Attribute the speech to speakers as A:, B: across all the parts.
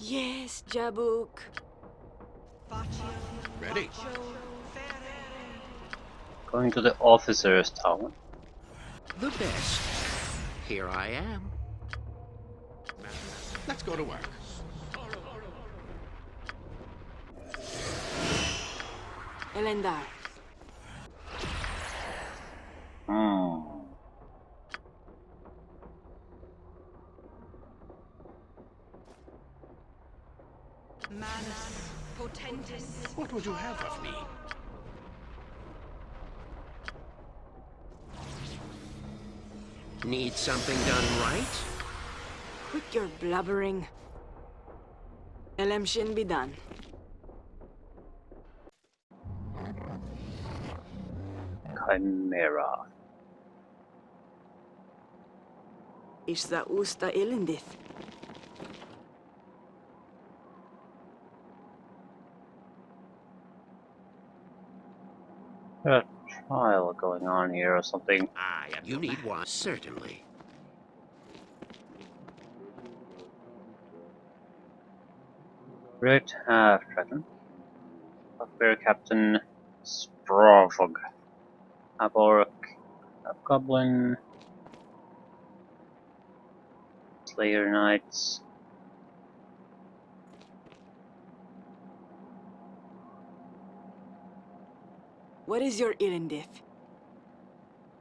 A: Yes, Jabuk.
B: Ready?
C: Going to the officer's tower.
B: The best. Here I am. Let's go to work.
A: Elendar.
C: Hmm.
D: Manus potentis.
B: What would you have of me? Need something done right?
A: Quit your blubbering. Elemshin be done.
C: Chimera.
A: Isda usta ilindith.
C: A trial going on here or something.
B: You need one, certainly.
C: Red Half-Dragon. Bugbear Captain Sprofog. Abork. Goblin. Slayer Knights.
A: What is your ilindith?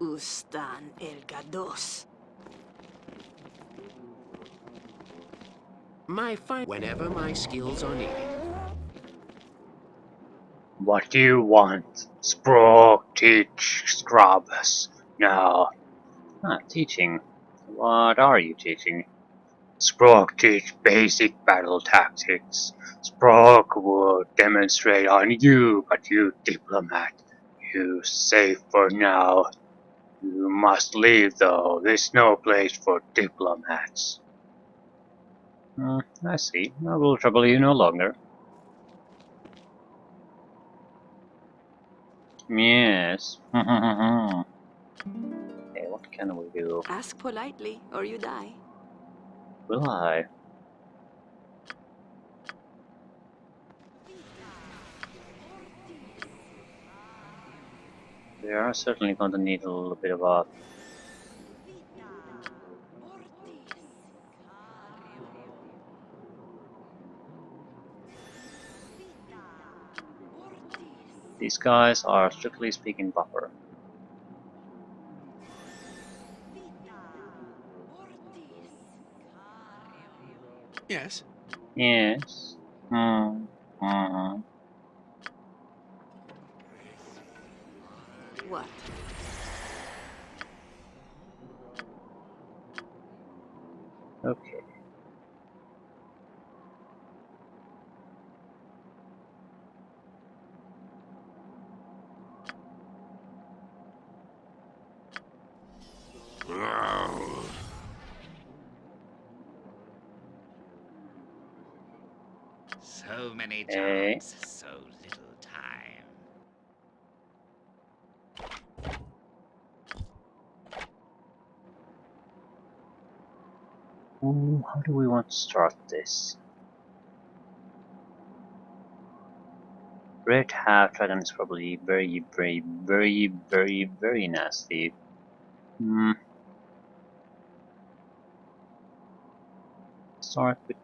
A: Ustan Elgados.
B: Whenever my skills are needed.
C: What do you want? Sprog, teach, scrubs. No. Not teaching. What are you teaching? Sprog teach basic battle tactics. Sprog will demonstrate on you, but you diplomat. You safe for now. You must leave though. There's no place for diplomats. I see. I will trouble you no longer. Yes. Okay, what can we do?
A: Ask politely, or you die.
C: Will I? We are certainly going to need a little bit of a... These guys are strictly speaking buffer.
B: Yes.
C: Yes. Mm-hmm.
A: What?
C: Okay.
E: So many
C: Hey.
E: jobs, so little time.
C: Ooh, how do we want to start this? Red Half-Dragon is probably very, very, very, very, very nasty. Start with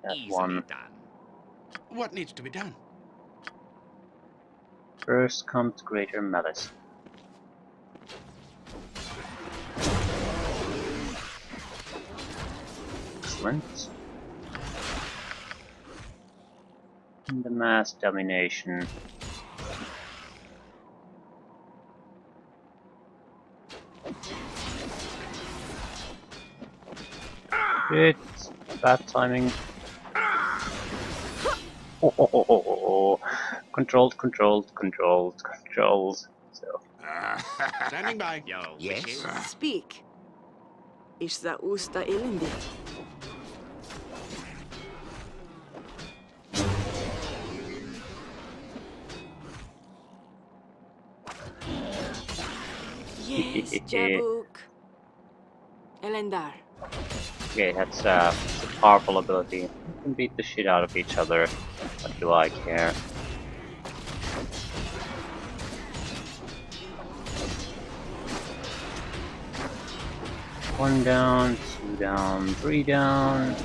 C: that
E: Easily
C: one.
E: done.
B: What needs to be done?
C: First comes Greater Malice. Excellent. And the Mass Domination. It's bad timing. Oh. Controlled, controlled, controlled, controlled. So,
B: Standing by.
E: Your
B: Yes.
E: wishes?
A: Speak. Isda usta ilindith. Yes, Jabuk. Elendar.
C: Okay, that's a powerful ability. We can beat the shit out of each other. What do I care? One down, two down, three down.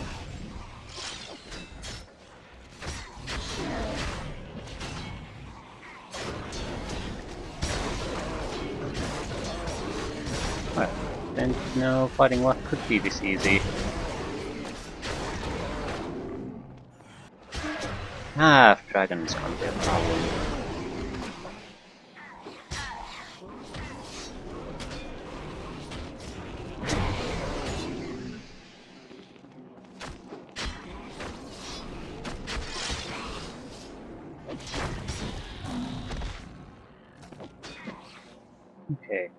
C: Alright, then no fighting what could be this easy. Half dragons can't be a problem. Okay.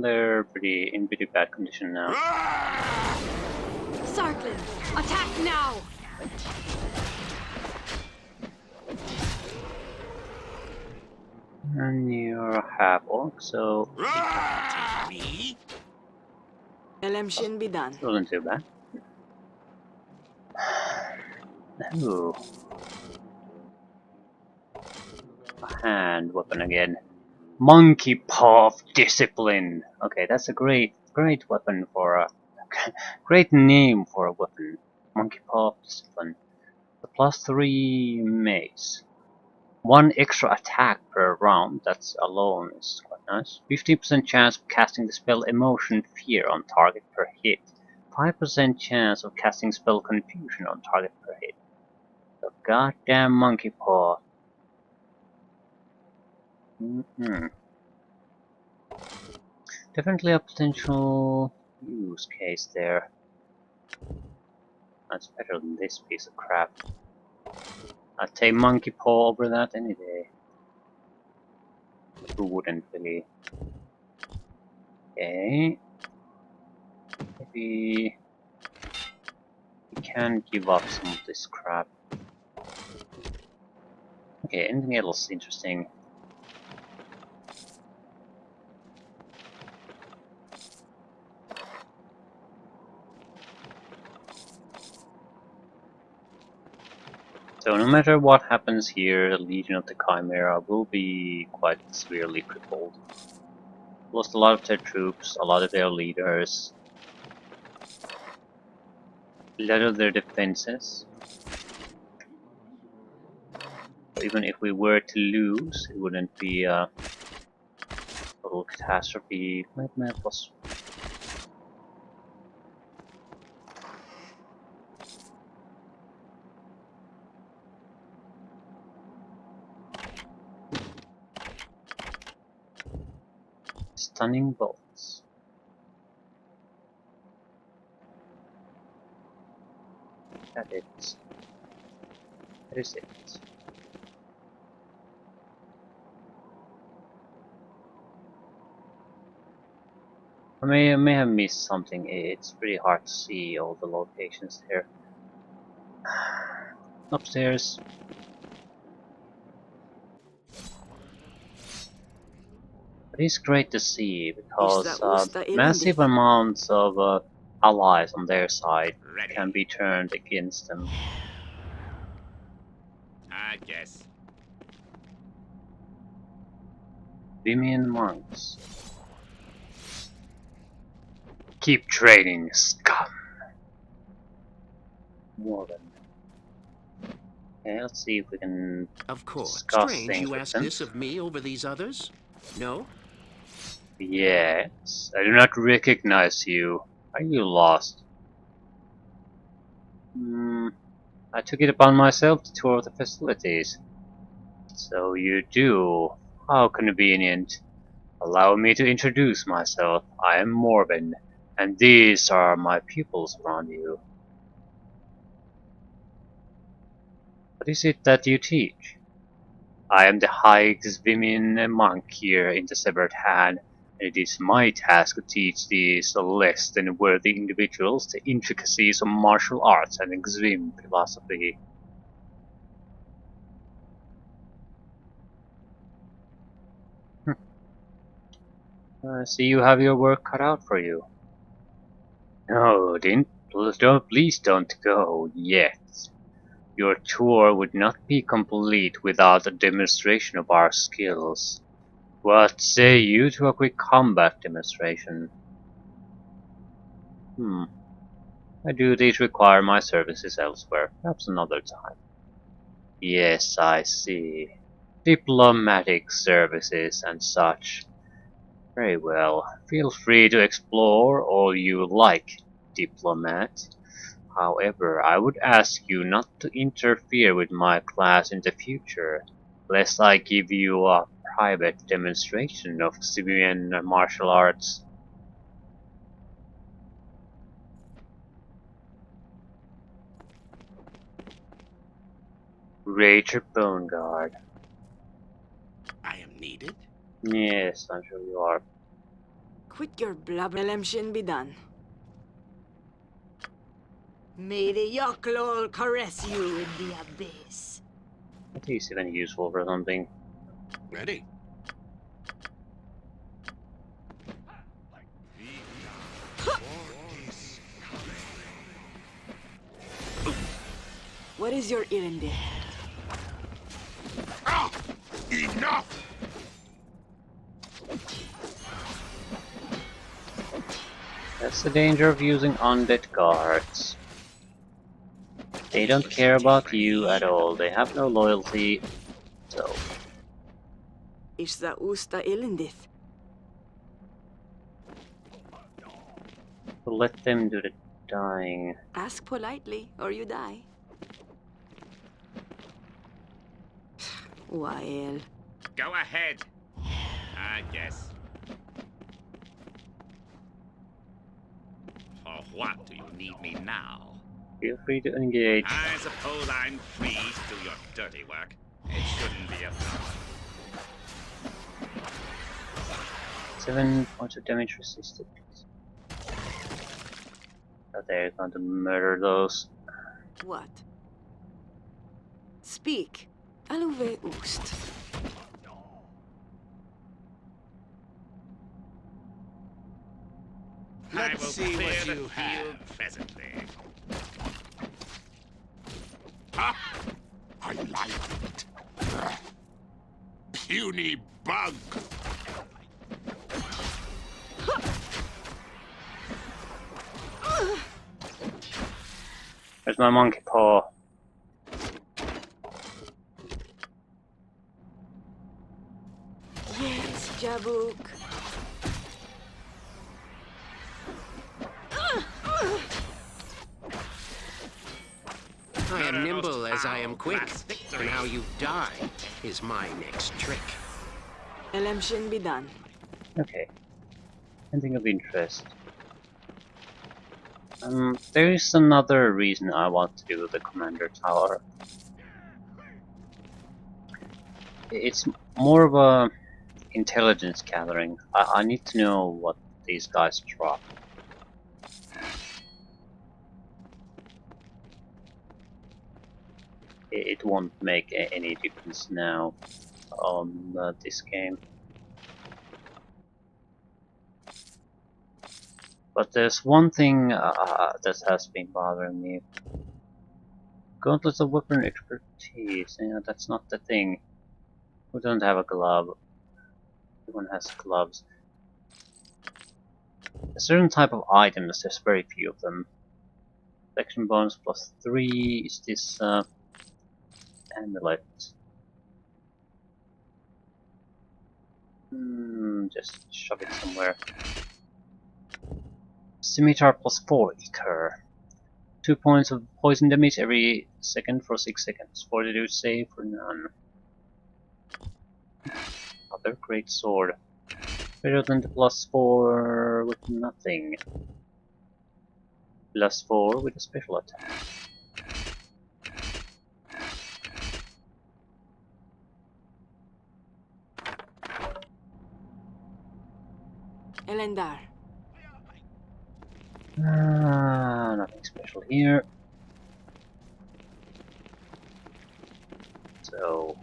C: They're in pretty bad condition now.
D: Sarklin, attack now!
C: And you're half orc, so
E: Take me?
A: LM shouldn't be done.
C: it wasn't too bad. Ooh. A hand weapon again. Monkey Paw of Discipline. Okay, that's a great weapon for a great name for a weapon. Monkey Paw of Discipline. The +3 mace. 1 extra attack per round. That's alone is quite nice. 15% chance of casting the spell Emotion Fear on target per hit. 5% chance of casting spell Confusion on target per hit. The goddamn Monkey Paw. Definitely a potential use case there. That's better than this piece of crap. I'd take Monkey Paw over that any day. Who wouldn't really? Okay. Maybe we can give up some of this crap. Okay, anything else interesting? So no matter what happens here, the Legion of the Chimera will be quite severely crippled. Lost a lot of their troops, a lot of their leaders, a lot of their defenses. So even if we were to lose, it wouldn't be a total catastrophe. My map was... Stunning bolts. That is it. I may have missed something. It's pretty hard to see all the locations here. Upstairs. It is great to see because
A: Usta
C: massive
A: Ilendith.
C: amounts of allies on their side
E: Ready.
C: can be turned against them.
E: I guess.
C: Vimian monks. Keep training, scum. More than. Okay, let's see if we can
B: Of course.
C: discuss
B: Strange
C: things
B: you
C: with
B: ask
C: them.
B: this of me over these others? No?
C: Yes, I do not recognize you. Are you lost? I took it upon myself to tour the facilities. So you do. How convenient. Allow me to introduce myself. I am Morbin, and these are my pupils around you. What is it that you teach? I am the High Xvimian monk here in the Severed Hand, and it is my task to teach these less than worthy individuals the intricacies of martial arts and Xvim philosophy. I see you have your work cut out for you. No, please don't go yet. Your tour would not be complete without a demonstration of our skills. What say you to a quick combat demonstration? My duties require my services elsewhere, perhaps another time. Yes, I see. Diplomatic services and such. Very well. Feel free to explore all you like, diplomat. However, I would ask you not to interfere with my class in the future, lest I give you a private demonstration of civilian martial arts. Ranger Bone Guard.
E: I am needed.
C: Yes, I'm sure you are.
A: Quit your blubber. Elemshin be done. May the Yoklol caress you in the abyss.
C: At least even useful for something.
E: Ready.
A: What is your errand?
E: Ah! Enough!
C: That's the danger of using undead guards. They don't care about you at all. They have no loyalty. So,
A: Ishza usta illendith.
C: let them do the dying.
A: Ask politely, or you die. Wael.
E: Go ahead. I guess. For what do you need me now?
C: Feel free to engage.
E: I suppose I'm free to do your dirty work. It shouldn't be a problem.
C: 7 points of damage resisted. So they're going to murder those.
A: What? Speak. Aluve ust.
E: I will see what you have presently. Ah, I like it. Puny bug.
C: There's my monkey paw.
A: Yes, Jabuk.
B: I am nimble as I am quick, and how you die is my next trick.
A: Elemshin be done.
C: Okay. Anything of interest. There is another reason I want to do the Commander Tower. It's more of a intelligence gathering. I need to know what these guys drop. It won't make any difference now on this game. But there's one thing that has been bothering me. Gauntlets of weapon expertise. Yeah, that's not the thing. We don't have a glove. Everyone has gloves. A certain type of items, there's very few of them. Protection bonus +3 is this amulet. Just shove it somewhere. Scimitar +4 ether. 2 points of poison damage every second for 6 seconds. Fortitude save for none. Other great sword. Better than the +4 with nothing. +4 with a special attack.
A: Elendar.
C: Nothing special here. So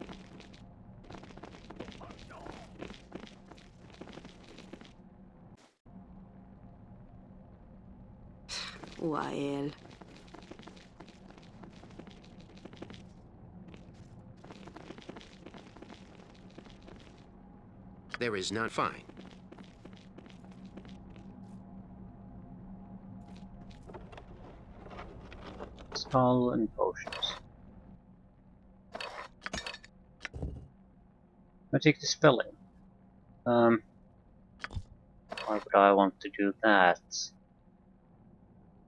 A: While
B: There is none. Fine.
C: Skull and potions. I take the spelling. Why would I want to do that?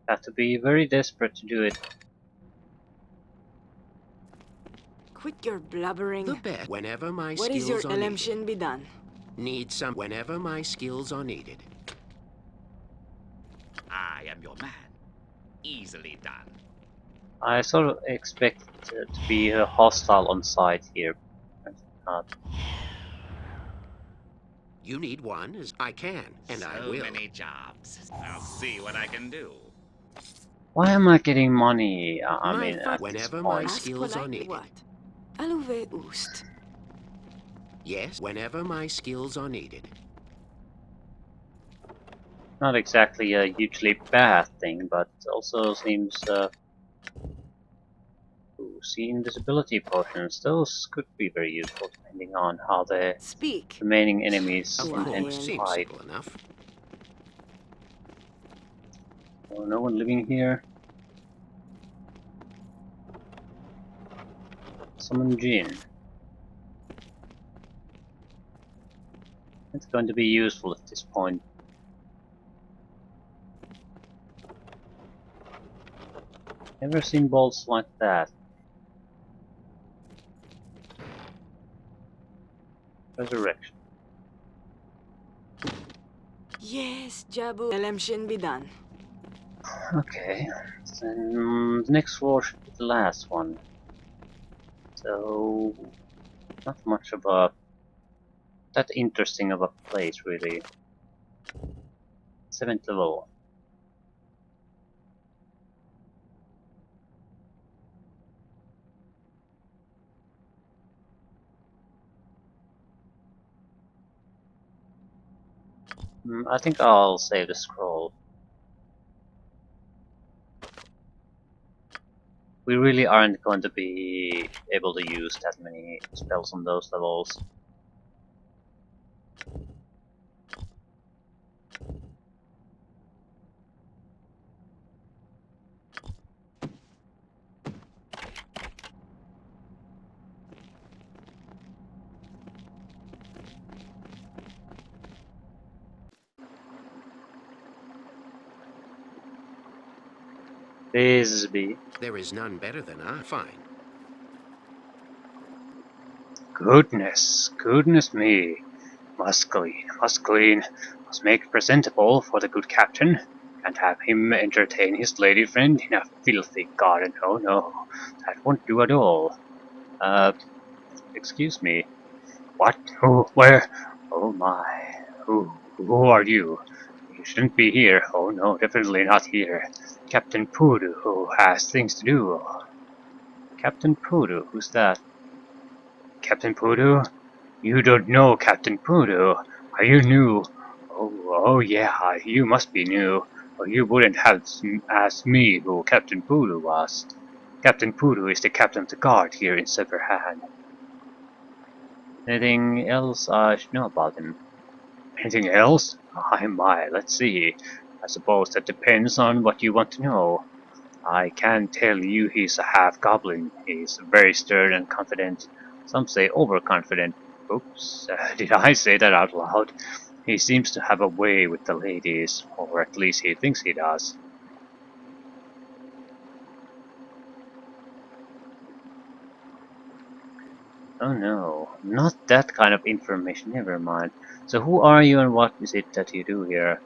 C: Have to be very desperate to do it.
A: quit your blubbering.
B: The best. Whenever my
A: What is your
B: skills are needed.
A: election be done?
B: Need some. Whenever my skills are needed.
E: I am your man. Easily done.
C: I sort of expect to be hostile on site here. Not.
B: You need one as I can, and I
E: So
B: will.
E: many jobs. I'll see what I can do.
C: Why am I getting money? I
B: My
C: mean,
B: fun-
C: at this
B: whenever
C: point.
B: my
A: Ask
B: skills are
A: politely
B: needed.
A: what? Aluve ust.
B: Yes, whenever my skills are needed.
C: Not exactly a hugely bad thing, but also seems. See, invisibility potions. Those could be very useful depending on how the
A: Speak.
C: remaining enemies
B: Of
C: intend
B: course,
C: to
B: seems
C: fight.
B: simple enough.
C: Oh, no one living here. Summon Jin. It's going to be useful at this point. Never seen bolts like that. Resurrection.
A: Yes, Jabu. Election be done.
C: Okay, then the next floor should be the last one. So, not much of a that interesting of a place really. 7th level. I think I'll save the scroll. We really aren't going to be able to use that many spells on those levels. Bisbee.
B: There is none better than I. Fine.
C: Goodness me. Must clean, must make presentable for the good captain, and have him entertain his lady friend in a filthy garden. Oh no, that won't do at all. Excuse me. What? Who? Where? Oh my. Who are you? You shouldn't be here. Oh no, definitely not here. Captain Poodoo, who has things to do. Captain Poodoo, who's that? Captain Poodoo? You don't know Captain Poodoo. Are you new? Oh yeah, you must be new. Or you wouldn't have asked me who Captain Poodoo was. Captain Poodoo is the captain of the guard here in Silverhand. Anything else I should know about him? Anything else? My, let's see. I suppose that depends on what you want to know. I can tell you he's a half-goblin. He's very stern and confident. Some say overconfident. Oops, did I say that out loud? He seems to have a way with the ladies, or at least he thinks he does. Oh no, not that kind of information, never mind. So who are you and what is it that you do here?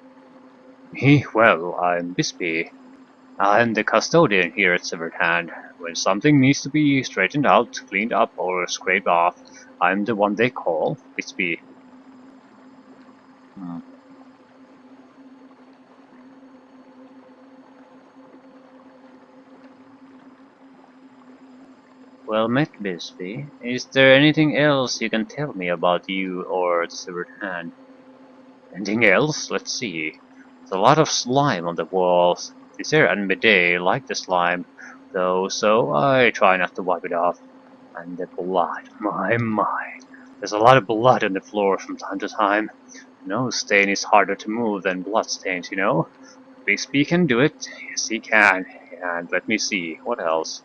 C: Me? Well, I'm Bisbee. I'm the custodian here at Severed Hand. When something needs to be straightened out, cleaned up, or scraped off, I'm the one they call Bisbee. Well met, Bisbee. Is there anything else you can tell me about you or the Severed Hand? Anything else? Let's see. There's a lot of slime on the walls. This here and bidet like the slime, though, so I try not to wipe it off. And the blood, my. There's a lot of blood on the floor from time to time. No stain is harder to move than blood stains, you know? Bixby can do it. Yes, he can. And let me see, what else?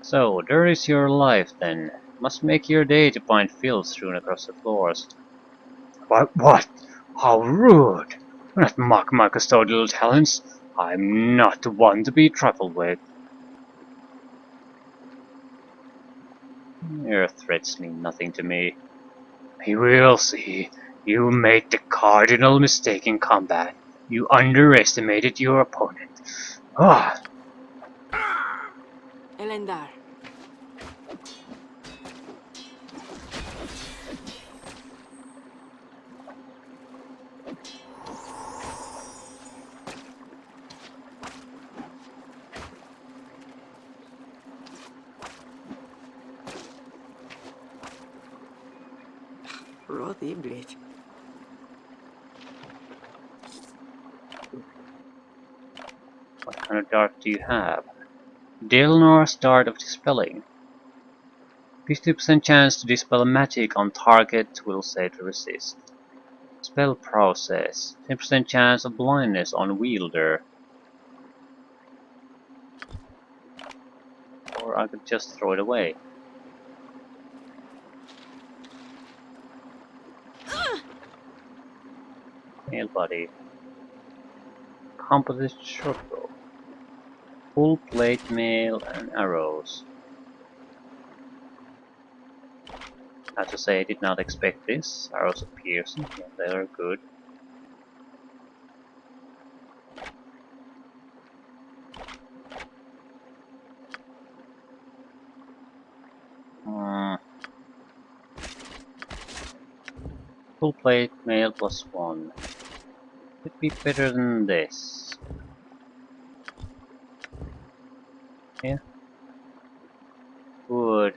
C: So, there is your life then. Must make your day to find filth strewn across the floors. What? How rude! Do not mock my custodial talents. I'm not the one to be trifled with. Your threats mean nothing to me. You will see. You made the cardinal mistake in combat. You underestimated your opponent. Ah!
D: Elendar.
A: Rodiblet.
C: What kind of dart do you have? Dilnor's Dart of Dispelling. 50% chance to dispel magic on target will say to resist. Spell process. 10% chance of blindness on wielder. Or I could just throw it away. Mail body. Composite shortbow. Full plate mail and arrows. I have to say I did not expect this. Arrows of piercing, yeah, they are good. Full plate mail +1. Could be better than this. Yeah. Good.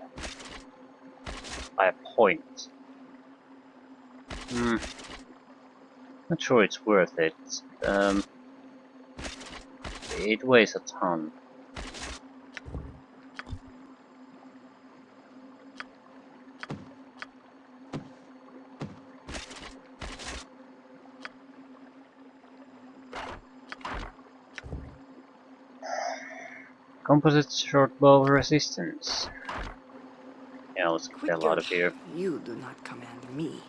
C: By a point. Not sure it's worth it. It weighs a ton. Composite shortbow resistance. Yeah, let's get the hell out of here.
A: You do not command me.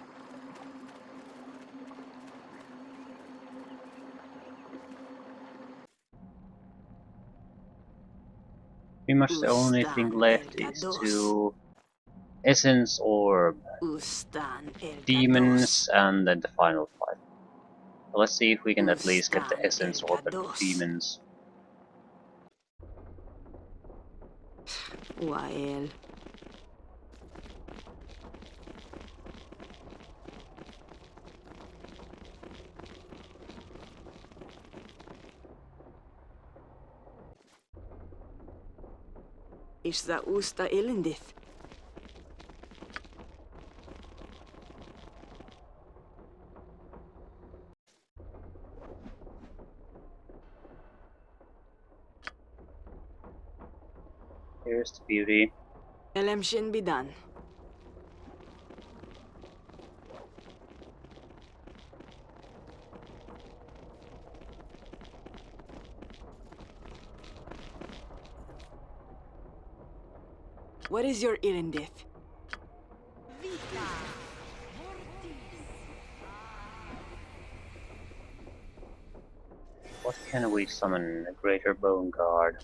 C: Pretty much the only thing left is to Essence Orb, Demons, and then the final fight. So let's see if we can at least get the Essence Orb and Demons.
A: Wael. Isda usta elendith.
C: Here's the beauty.
A: Elemshin bidan. What is your Irendith?
C: What can we summon? A Greater Bone Guard.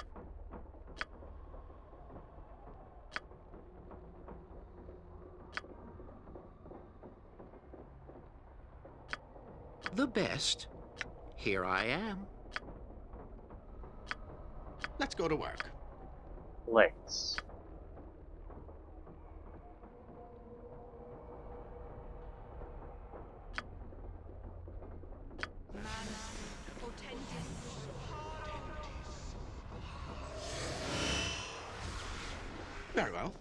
B: The best. Here I am.
E: Let's go to work.
C: Let's.
E: Very well.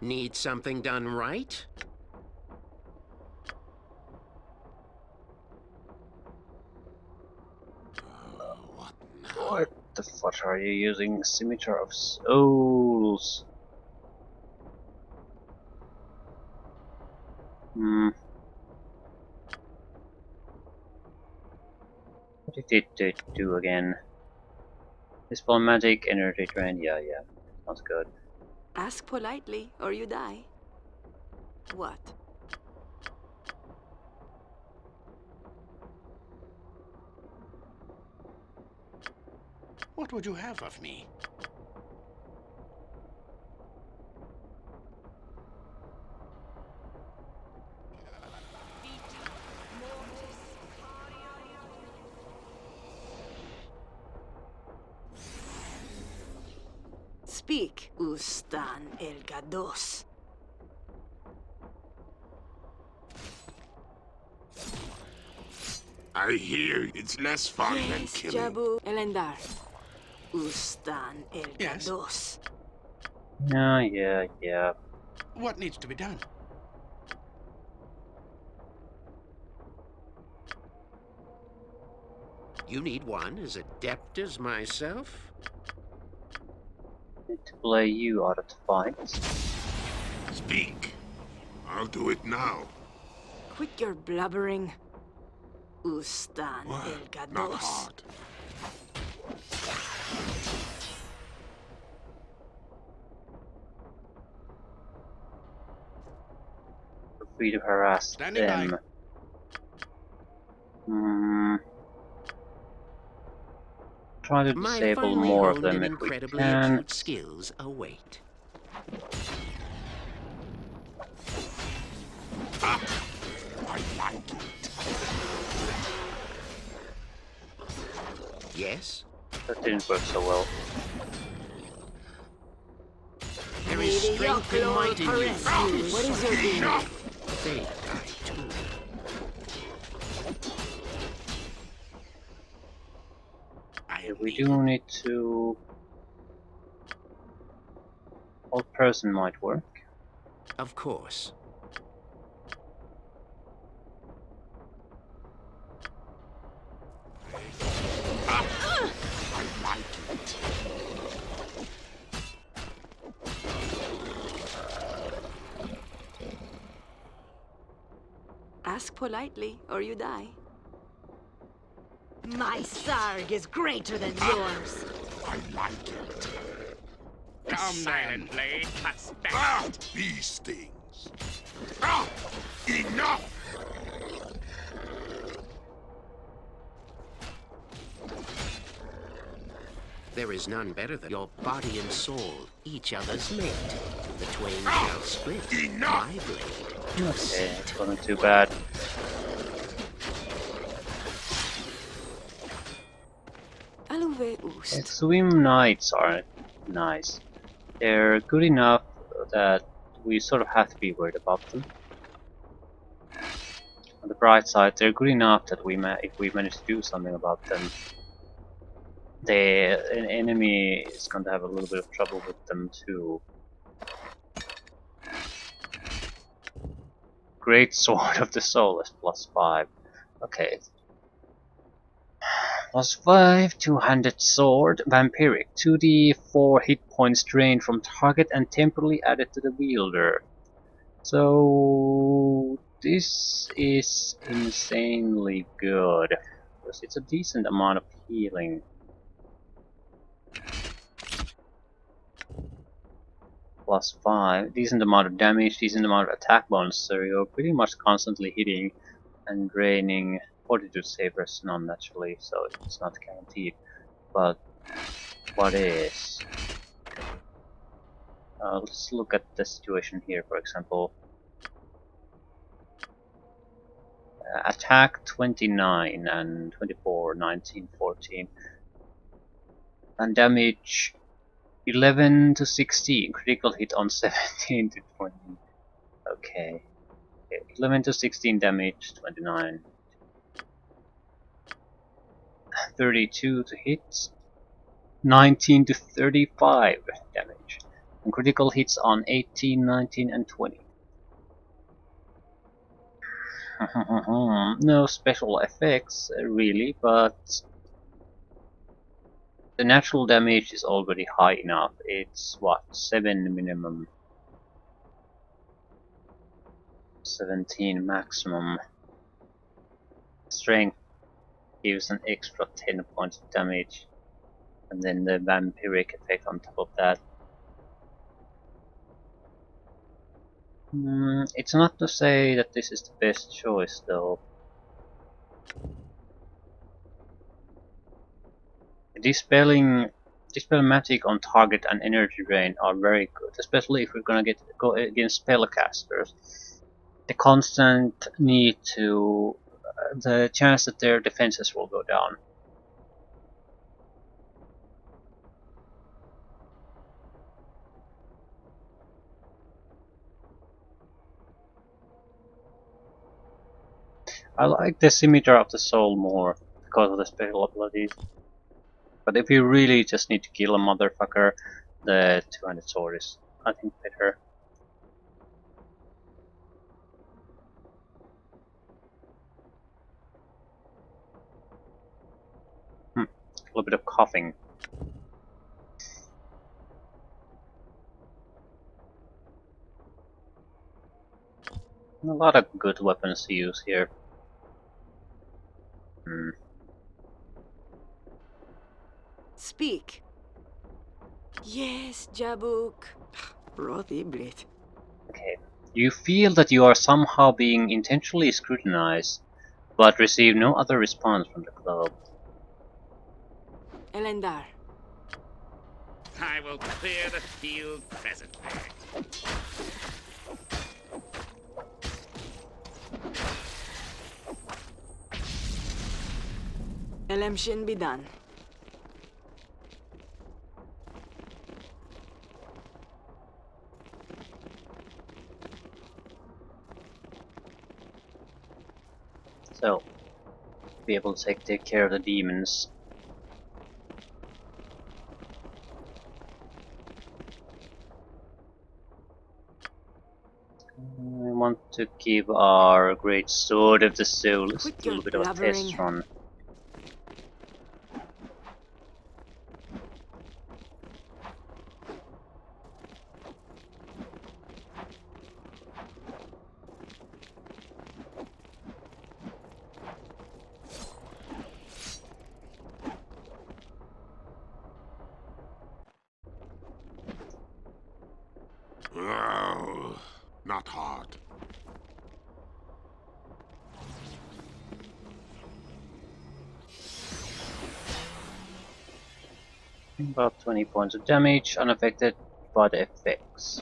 B: Need something done right?
C: What the fuck are you using? Scimitar of Souls. Hmm. What did it do again? Dispel magic, energy drain. Yeah, yeah. Sounds good.
A: Ask politely, or you die. What?
E: What would you have of me?
A: Speak, Ustan el Gados.
F: I hear it's less fun than
A: Yes,
F: killing.
A: Jabu Elendar. Ustan el
E: Yes?
A: Gados.
C: Yeah, yeah, yeah.
E: What needs to be done?
B: You need one as adept as myself?
C: Need to play you out of the fight.
F: Speak. I'll do it now.
A: Quit your blubbering. Ustan
F: Well,
A: el
F: not
A: Gados.
F: hard.
C: Feel free to harass
E: Standing by.
C: them. Hmm. Try to
B: My
C: disable
B: finely
C: more of
B: honed
C: them
B: and
C: if we
B: incredibly
C: can.
B: acute skills await.
F: Ah, I like it.
B: Yes?
C: That didn't work so well.
B: There
A: May
B: is
A: the
B: strength and
A: Yoklol
B: might in you.
A: caress you. What is your name?
F: Enough!
B: They die too.
C: Okay, we do need to... Old person might work.
B: Of course.
F: I like it.
A: Ask politely, or you die. My sarg is greater than yours.
F: I like it.
E: Come silently.
F: Ah, these things. Ah, enough!
B: There is none better than your body and soul, each other's mate. The twain shall split.
F: Enough!
B: My blade.
C: Okay, it wasn't too bad.
A: Aluve Ust.
C: Swim Knights are nice. They're good enough that we sort of have to be worried about them. On the bright side, they're good enough that if we manage to do something about them, an enemy is going to have a little bit of trouble with them too. Great Sword of the Soul is +5. Okay. +5, two-handed sword, vampiric, 2d4 hit points drained from target and temporarily added to the wielder. So this is insanely good because it's a decent amount of healing. +5, decent amount of damage, decent amount of attack bonus, so you're pretty much constantly hitting and draining. Fortitude save versus none naturally, so it's not guaranteed. But what is? Let's look at the situation here, for example. Attack 29 and 24, 19, 14. And damage 11 to 16. Critical hit on 17 to 20. Okay. 11 to 16 damage, 29. 32 to hit. 19 to 35 damage. And critical hits on 18, 19 and 20. No special effects really, but the natural damage is already high enough. It's what, 7 minimum, 17 maximum. Strength gives an extra 10 points of damage, and then the vampiric effect on top of that. It's not to say that this is the best choice though. Dispel magic on target and energy drain are very good, especially if we're gonna go against spellcasters. The constant need to the chance that their defenses will go down. I like the Scimitar of the Soul more because of the special abilities. But if you really just need to kill a motherfucker, the two-handed sword is, I think, better. A little bit of coughing. A lot of good weapons to use here.
A: Speak. Yes, Jabuk. Rothiblit.
C: Okay. You feel that you are somehow being intentionally scrutinized, but receive no other response from the club.
A: Elendar.
E: I will clear the field presently.
A: Elemshin be done.
C: So, be able to take care of the demons. We want to give our great sword of the soul a
A: Quit
C: little
A: your
C: bit of a
A: blubbering.
C: test run.
F: Oh, not hard.
C: About 20 points of damage, unaffected by the effects.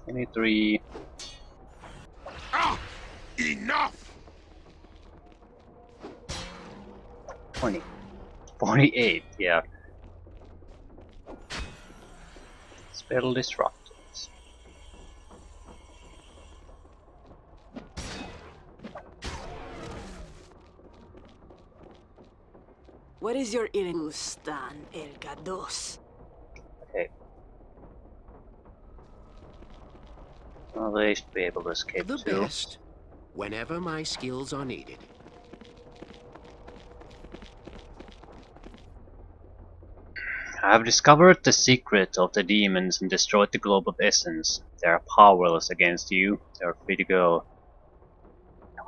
C: 23.
F: Ah! Enough!
C: 20. 48, yeah. Spell disrupted.
A: What is your Ilustan El Gados?
C: Okay. Well, they should be able to escape
B: The
C: too.
B: best. Whenever my skills are needed.
C: I have discovered the secret of the demons and destroyed the globe of essence. They are powerless against you. They are free to go.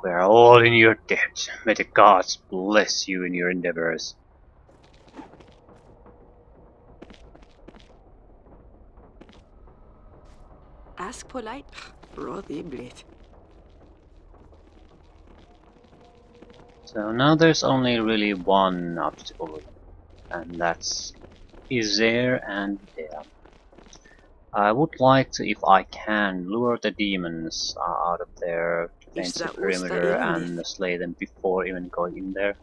C: We are all in your debt. May the gods bless you in your endeavors.
A: Ask polite. Rothiblit.
C: So now there's only really one obstacle, and that's Izair and Dea. I would like to, if I can, lure the demons out of their defensive
A: Isra usta
C: perimeter and
A: ilindith.
C: slay them before even going in there.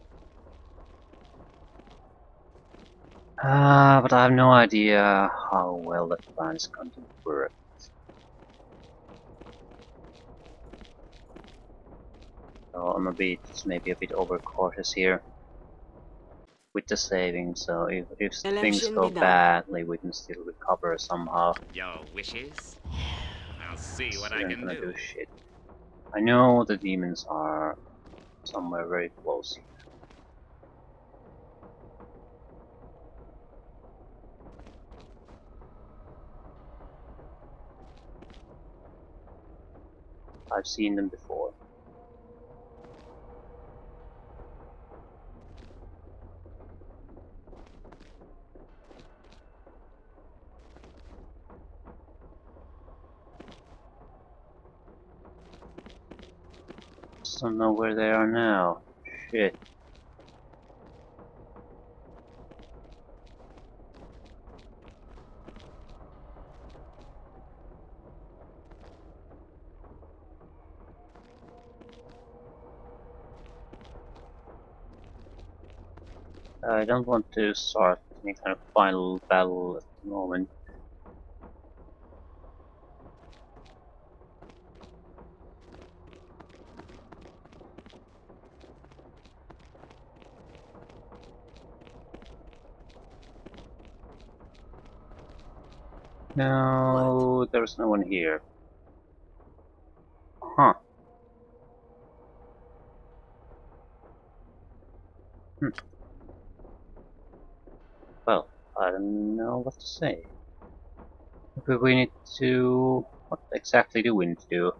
C: But I have no idea how well that plan is going to work. So I'm maybe a bit overcautious here. with the saving, so if things
A: Election
C: go
A: be done.
C: badly, we can still recover somehow.
E: Your wishes? I'll see what
C: Still
E: I
C: ain't
E: can
C: gonna
E: do.
C: do shit. I know the demons are somewhere very close here. I've seen them before. Just don't know where they are now. Shit. I don't want to start any kind of final battle at the moment. No, there's no one here. Huh. Hmm. Well, I don't know what to say. Maybe we need to... What exactly do we need to do?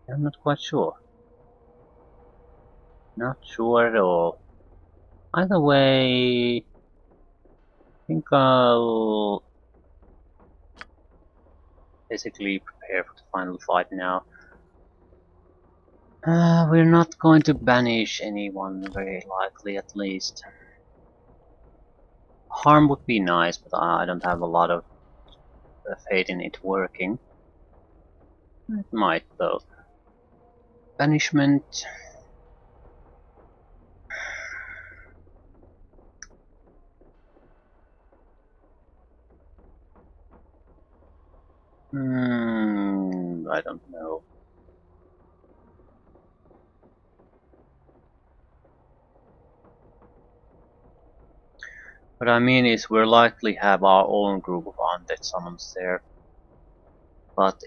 C: I'm not quite sure. Not sure at all. Either way, I think I'll basically prepare for the final fight now. We're not going to banish anyone, very likely at least. Harm would be nice, but I don't have a lot of faith in it working. It might though. Banishment. I don't know. What I mean is we're likely have our own group of undead summons there. But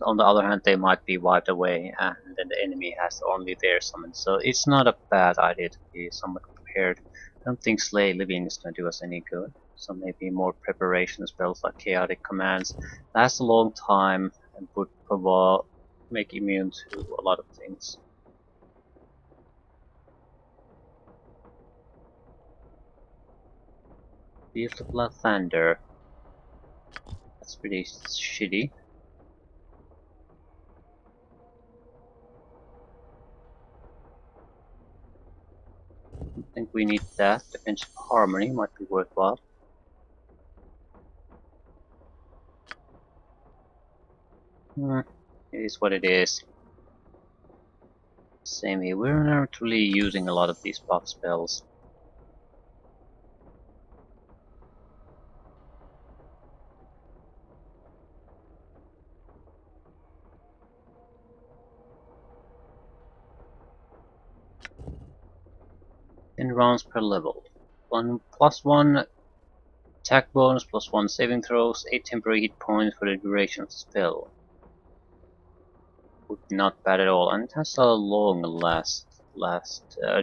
C: on the other hand, they might be wiped away, and then the enemy has only their summons. So it's not a bad idea to be somewhat prepared. I don't think Slay Living is going to do us any good. So maybe more preparation spells like Chaotic Commands last a long time and would probably make immune to a lot of things. Field of Lathander. That's pretty shitty. I think we need that. Defensive Harmony might be worthwhile. It is what it is. Same here. We're not really using a lot of these buff spells. In rounds per level. 1+1 attack bonus, +1 saving throws, 8 temporary hit points for the duration of the spell. Would not bad at all, and it has a long last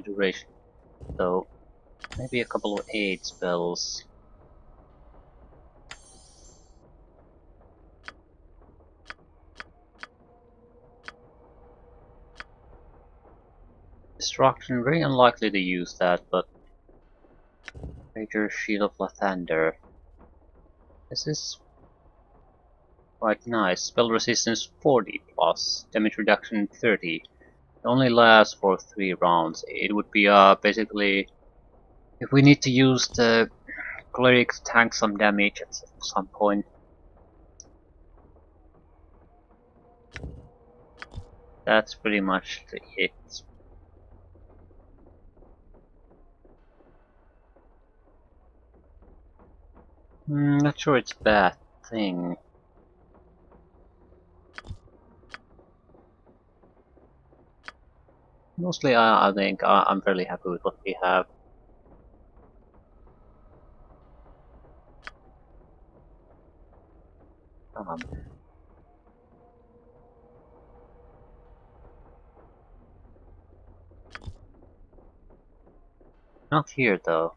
C: duration. So maybe a couple of aid spells. Destruction, very unlikely to use that, but Major Shield of Lathander. This is quite nice. Spell resistance 40 plus damage reduction 30. It only lasts for 3 rounds. It would be basically if we need to use the cleric to tank some damage at some point. That's pretty much it. Not sure it's a bad thing. Mostly, I think I'm fairly happy with what we have. Um, Not here though.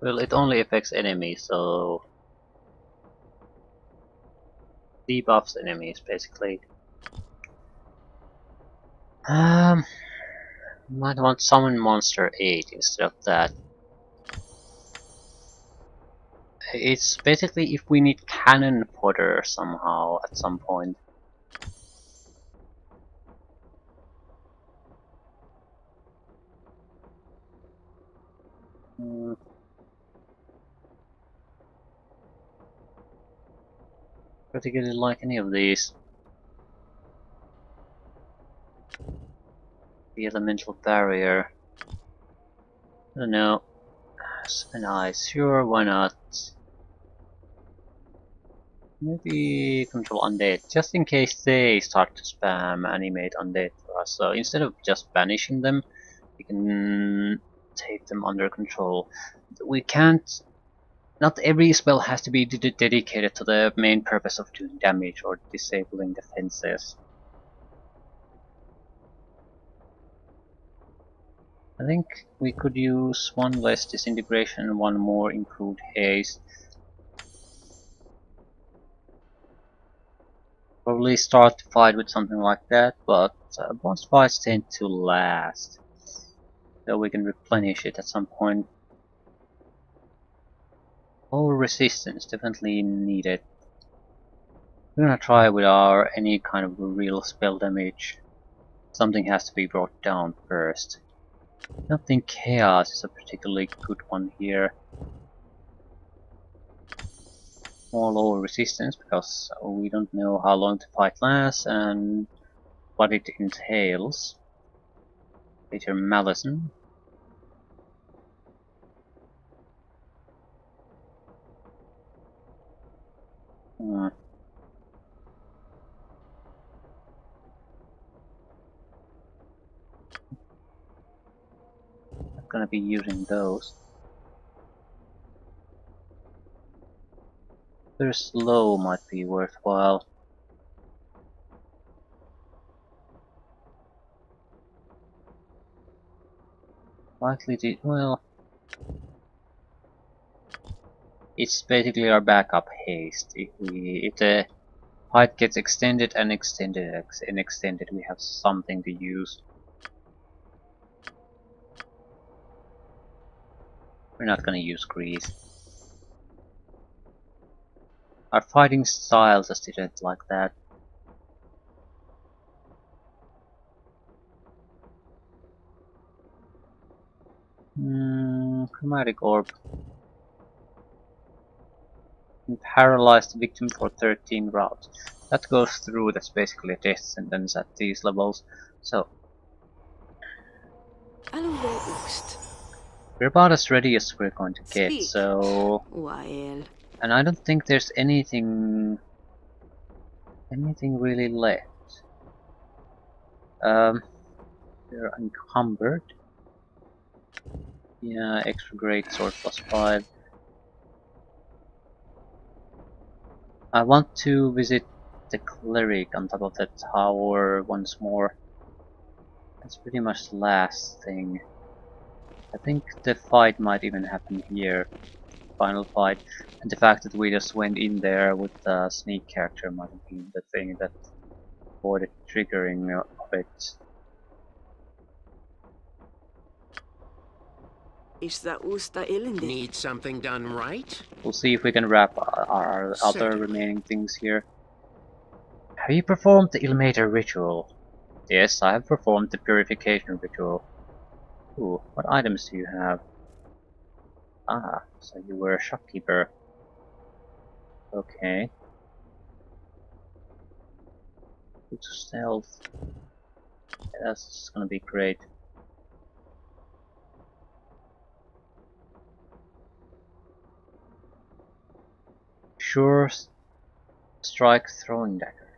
C: Well, it only affects enemies, so debuffs enemies basically. Um, Might want summon monster 8 instead of that. It's basically if we need cannon fodder somehow at some point. Hmm, particularly like any of these. The elemental barrier. I don't know. An eye, sure, why not? Maybe control undead, just in case they start to spam animate undead for us. So instead of just banishing them, we can take them under control. We can't. Not every spell has to be dedicated to the main purpose of doing damage or disabling defenses. I think we could use one less disintegration and one more improved haste. Probably start the fight with something like that, but boss fights tend to last. So we can replenish it at some point. Oh, resistance, definitely needed. We're gonna try with our any kind of real spell damage. Something has to be brought down first. I don't think chaos is a particularly good one here. More lower resistance because we don't know how long the fight lasts and what it entails. Later Malison. Hmm. Not gonna be using those. Their slow might be worthwhile. Likely to, well, it's basically our backup haste. If the fight gets extended and extended and extended, we have something to use. We're not gonna use grease. Our fighting style just didn't like that. Chromatic orb. And paralyze the victim for 13 rounds. That goes through, that's basically a death sentence at these levels. So, we're about as ready as we're going to get,
A: Speak.
C: so...
A: While
C: And I don't think there's anything really left. They're encumbered. Yeah, extra great sword +5. I want to visit the cleric on top of that tower once more. That's pretty much the last thing. I think the fight might even happen here. Final fight. And the fact that we just went in there with the sneak character might have been the thing that avoided triggering of it.
A: is the usta ilindi.
B: Need something done right?
C: We'll see if we can wrap our other
B: Certainly.
C: remaining things here. Have you performed the Ilmater ritual? Yes, I have performed the purification ritual. Ooh, what items do you have? Ah, so you were a shopkeeper. Okay. Go to stealth. That's gonna be great. Sure strike throwing dagger.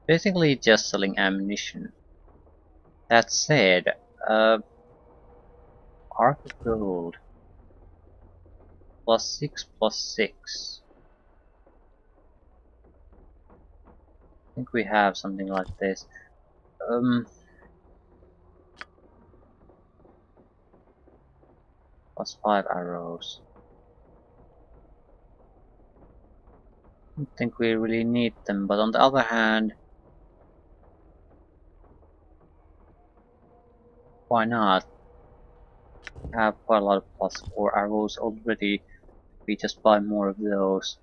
C: Basically just selling ammunition. That said, arc of gold. +6, +6. I think we have something like this. +5 arrows. I don't think we really need them, but on the other hand, why not? We have quite a lot of +4 arrows already. We just buy more of those.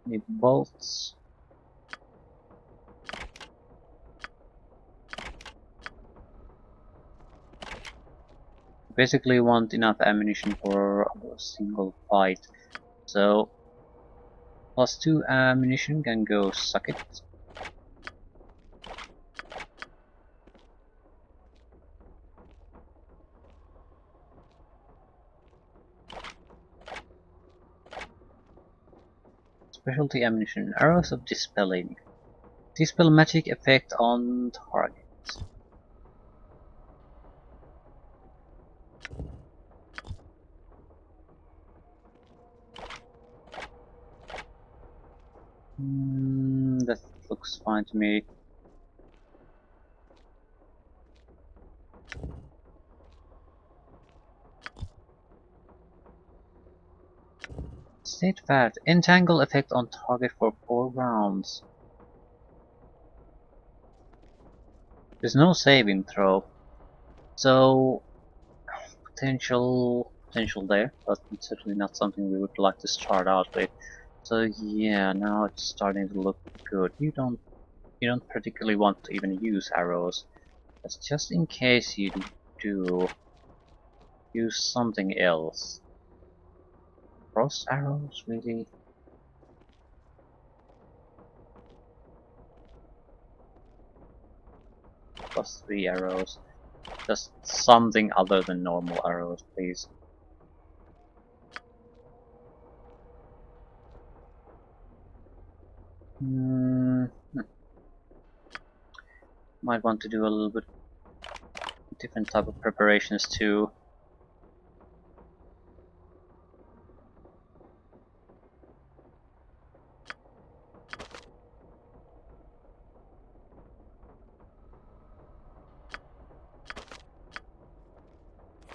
C: Need bolts. Basically want enough ammunition for a single fight. So +2 ammunition can go suck it. Specialty ammunition. Arrows of dispelling. Dispel magic effect on target. That looks fine to me. State fact. Entangle effect on target for 4 rounds. There's no saving throw. So potential there, but it's certainly not something we would like to start out with. So yeah, now it's starting to look good. You don't particularly want to even use arrows. But just in case you do, use something else. Cross arrows, really? +3 arrows. Just something other than normal arrows, please. Might want to do a little bit different type of preparations too.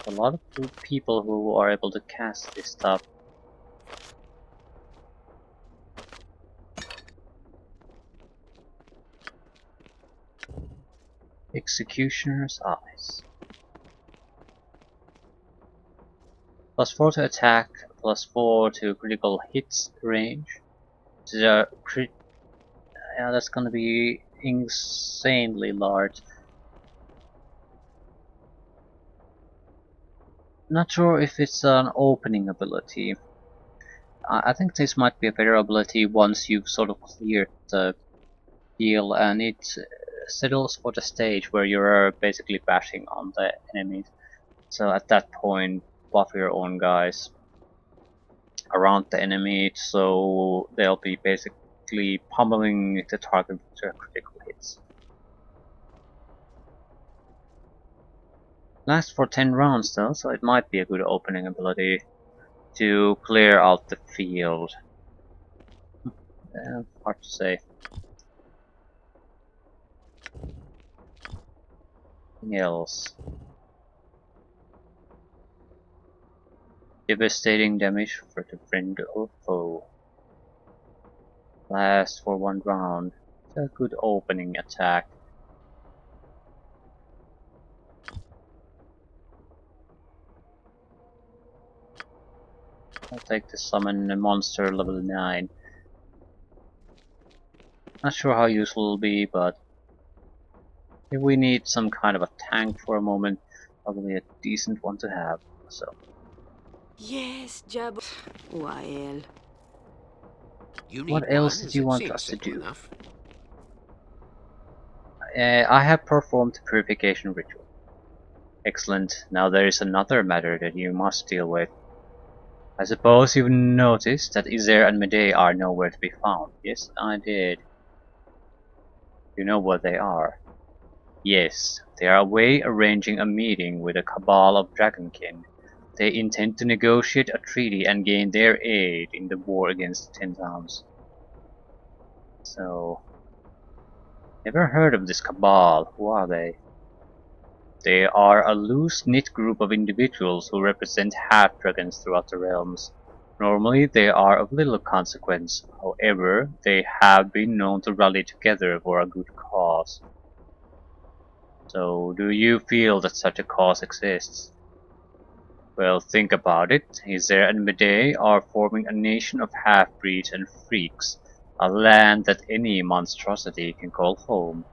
C: A lot of people who are able to cast this stuff. Executioner's Eyes. +4 to attack, +4 to critical hits range. Yeah, that's gonna be insanely large. Not sure if it's an opening ability. I think this might be a better ability once you've sort of cleared the field and it settles for the stage where you're basically bashing on the enemies. So at that point, buff your own guys around the enemy so they'll be basically pummeling the target with their critical hits. Lasts for 10 rounds though, so it might be a good opening ability to clear out the field. Hard to say. Anything else? Devastating damage for the friend or foe. Lasts for 1 round. It's a good opening attack. I'll take the summon a monster level 9. Not sure how useful it will be, but If we need some kind of a tank for a moment, probably a decent one to have. So,
A: Yes, Jab. Well,
B: You
C: what
B: need
C: else
B: one,
C: did
B: as
C: you
B: it
C: want
B: seems
C: us to
B: simple
C: do?
B: enough.
C: I have performed the purification ritual. Excellent. Now there is another matter that you must deal with. I suppose you've noticed that Izer and Medei are nowhere to be found. Yes, I did. You know what they are. Yes, they are away arranging a meeting with a cabal of Dragonkin. They intend to negotiate a treaty and gain their aid in the war against the Ten Towns. So, never heard of this cabal. Who are they? They are a loose-knit group of individuals who represent half-dragons throughout the realms. Normally they are of little consequence, however, they have been known to rally together for a good cause. So, do you feel that such a cause exists? Well, think about it. Izer and Medei are forming a nation of half-breeds and freaks, a land that any monstrosity can call home.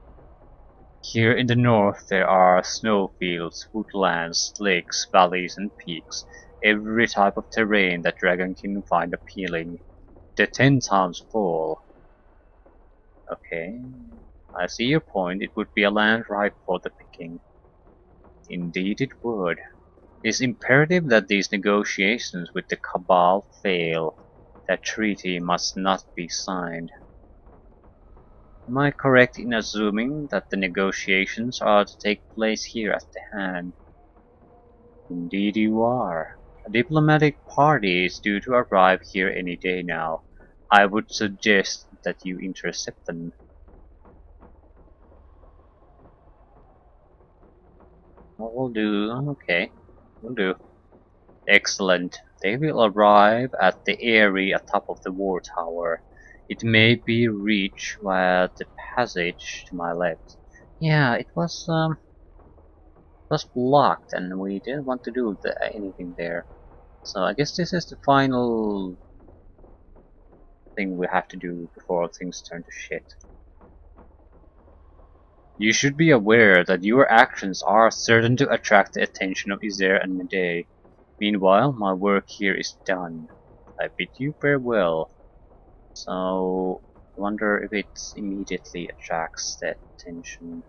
C: Here in the north there are snowfields, woodlands, lakes, valleys and peaks, every type of terrain that Dragon can find appealing. The 10 times full. Okay, I see your point. It would be a land ripe for the picking. Indeed it would. It is imperative that these negotiations with the Cabal fail. That treaty must not be signed. Am I correct in assuming that the negotiations are to take place here at the hand? Indeed you are. A diplomatic party is due to arrive here any day now. I would suggest that you intercept them. What will do? Okay, will do. Excellent. They will arrive at the eyrie atop of the war tower. It may be reached via the passage to my left. Yeah, it was blocked and we didn't want to do anything there. So I guess this is the final thing we have to do before things turn to shit. You should be aware that your actions are certain to attract the attention of Izer and Medei. Meanwhile, my work here is done. I bid you farewell. So, I wonder if it immediately attracts that attention.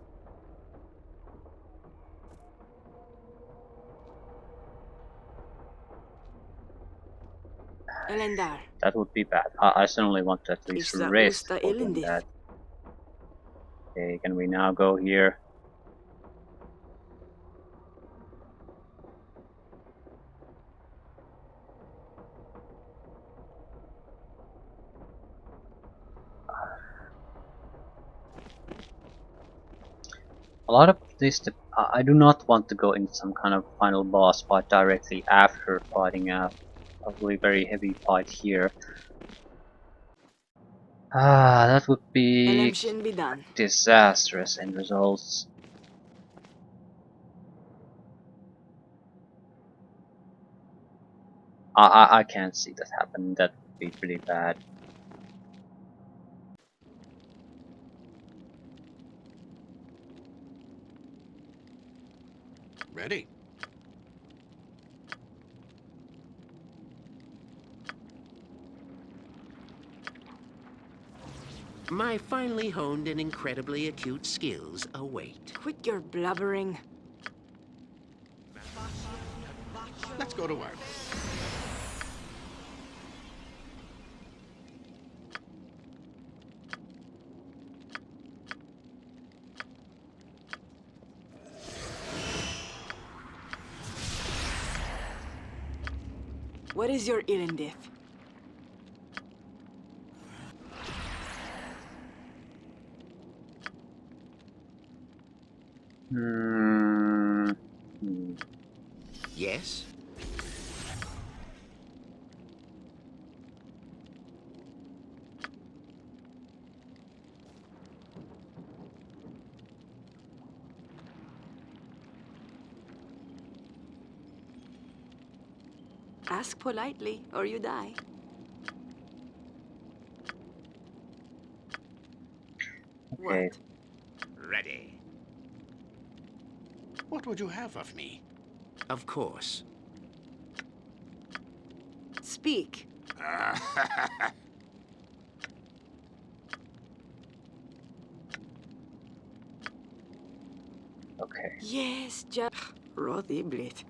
A: Elendar.
C: That would be bad. I certainly want to at least
A: Isla
C: rest
A: usta
C: before doing
A: ilindith.
C: that. Okay, can we now go here? A lot of this, I do not want to go into some kind of final boss fight directly after fighting a probably very heavy fight here. That would be
A: Elem be done.
C: disastrous end results. I can't see that happen. That would be pretty bad.
F: Ready?
B: My finely honed and incredibly acute skills await.
A: Quit your blubbering.
F: Let's go to work.
A: What is your Ilindith?
C: Hmm.
B: Yes?
A: Ask politely, or you die.
C: Okay.
A: What?
E: Ready.
F: What would you have of me?
B: Of course.
A: Speak.
C: Okay.
A: Yes, Rodiblit.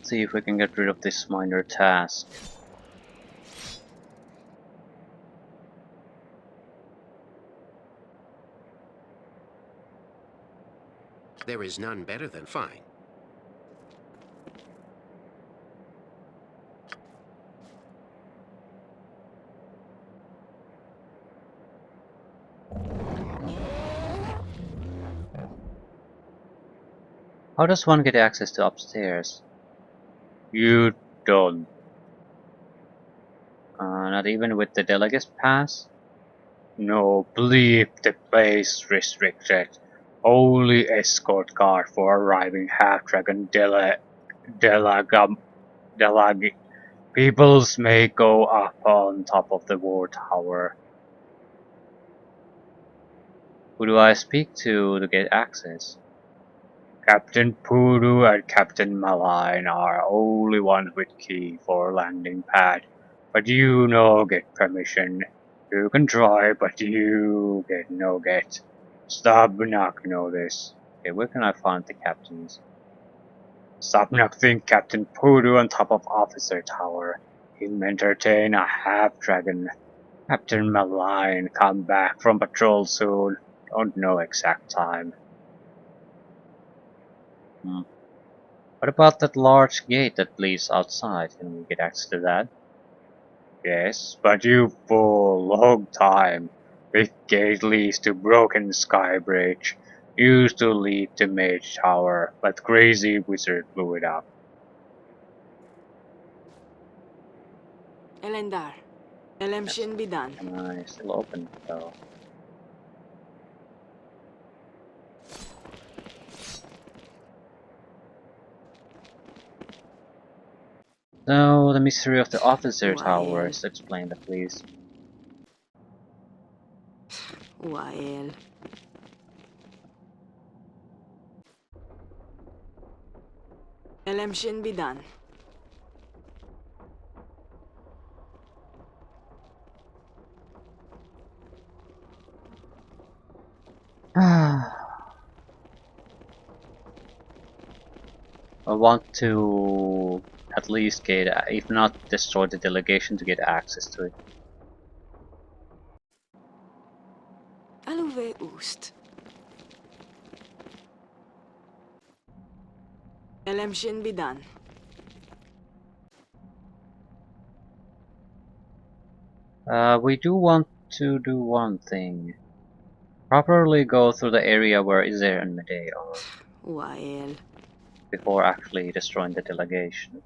C: See if we can get rid of this minor task.
B: There is none better than fine.
C: How does one get access to upstairs? You don't. Not even with the delegate's pass? No, bleep, the place restricted. Only escort card for arriving half-dragon delag peoples may go up on top of the war tower. Who do I speak to get access? Captain Puru and Captain Malign are only ones with key for landing pad. But you no get permission. You can try, but you get no get. Stabnak know this. Okay, where can I find the captains? Stabnak think Captain Puru on top of Officer Tower. He'll entertain a half-dragon. Captain Malign come back from patrol soon. Don't know exact time. What about that large gate that leads outside? Can we get access to that? Yes, but you fool, long time. Big gate leads to Broken Sky Bridge. Used to lead to Mage Tower, but crazy wizard blew it up.
A: Elendar. Elemshin Bidan.
C: Can I still open it though? So, the mystery of the officer tower is explained at least.
A: Wael. Elemshin Bidan.
C: I want to at least get, if not destroy the delegation, to get access to it.
A: Aluve Ust. Elemshin Bidan.
C: We do want to do one thing. Properly go through the area where Izer and Medei are
A: Wael.
C: before actually destroying the delegation.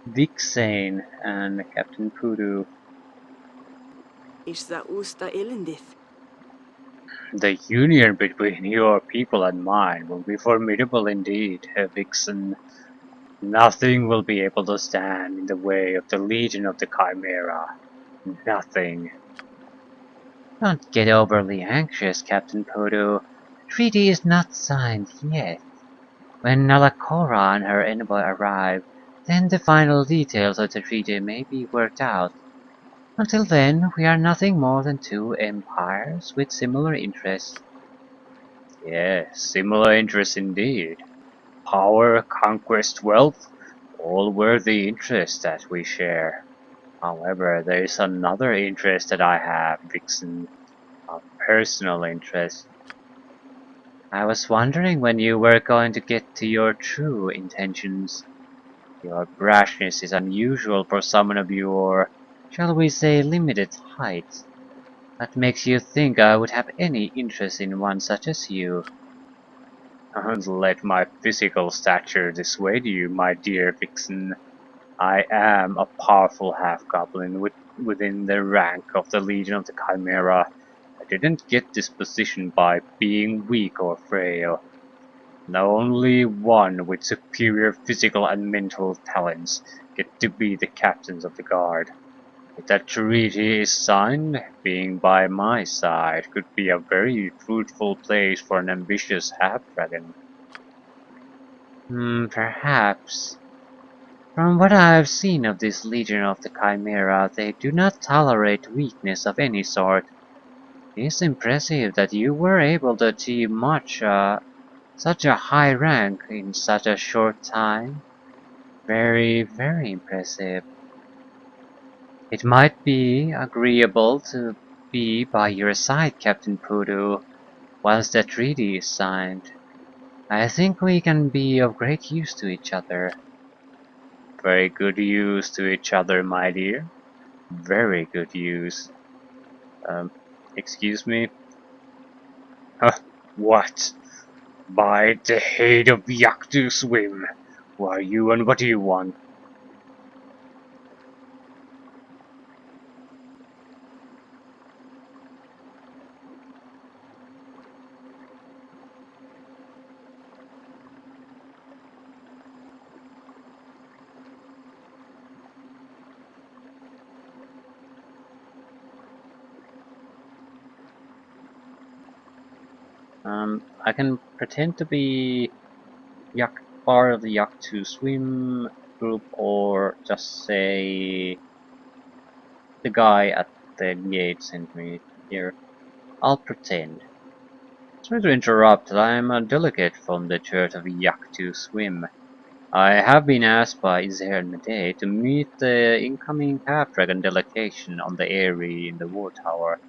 C: Vixane and Captain Kudu.
A: Isda Usta Elendith.
C: The union between your people and mine will be formidable indeed, Vixen. Nothing will be able to stand in the way of the Legion of the Chimera. Nothing. Don't get overly anxious, Captain Podo. The treaty is not signed yet. When Nalakora and her envoy arrive, then the final details of the treaty may be worked out. Until then, we are nothing more than two empires with similar interests. Yes, similar interests indeed. Power, conquest, wealth, all worthy interests that we share. However, there is another interest that I have, Vixen. A personal interest. I was wondering when you were going to get to your true intentions. Your brashness is unusual for someone of your, shall we say, limited height. What makes you think I would have any interest in one such as you? Don't let my physical stature dissuade you, my dear Vixen. I am a powerful half-goblin within the rank of the Legion of the Chimera. I didn't get this position by being weak or frail. Only one with superior physical and mental talents get to be the captains of the guard. If that treaty is signed, being by my side could be a very fruitful place for an ambitious half-dragon. Perhaps. From what I have seen of this Legion of the Chimera, they do not tolerate weakness of any sort. It is impressive that you were able to achieve such a high rank in such a short time. Very, very impressive. It might be agreeable to be by your side, Captain Poodoo, whilst the treaty is signed. I think we can be of great use to each other. Very good use to each other, my dear. Very good use. Excuse me? What? By the head of Yaktu Swim! Who are you and what do you want? I can pretend to be part of the Yaktu Swim group, or just say the guy at the gate sent me here. I'll pretend. Sorry to interrupt, I'm a delegate from the Church of Yaktu Swim. I have been asked by Izer and Medei to meet the incoming half-dragon delegation on the Eyrie in the War Tower.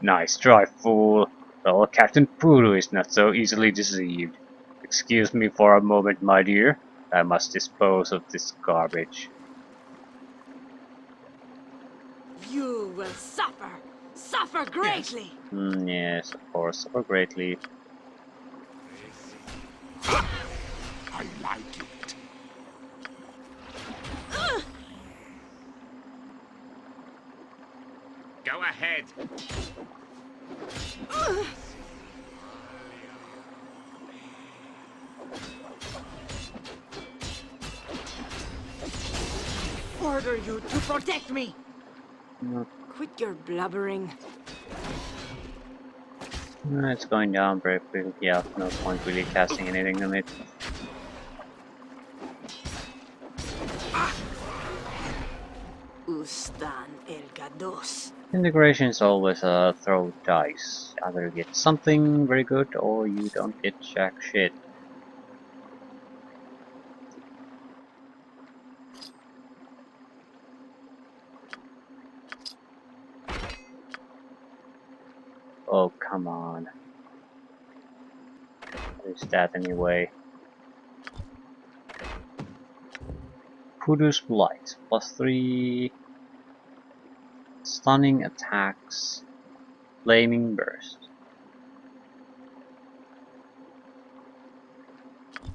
C: Nice try, fool. Well, Captain Poodoo is not so easily deceived. Excuse me for a moment, my dear. I must dispose of this garbage.
A: You will suffer. Suffer greatly.
C: Yes, of course, suffer greatly.
F: I like it.
E: Go ahead.
A: Order you to protect me.
C: No,
A: Quit your blubbering.
C: it's going down very quickly. Yeah, no point really casting anything on it.
A: Ustan Elgados.
C: Integration is always a throw dice. Either you get something very good or you don't get jack shit. Oh, come on. What is that anyway? Kudu's Blight. +3 stunning attacks. Flaming Burst.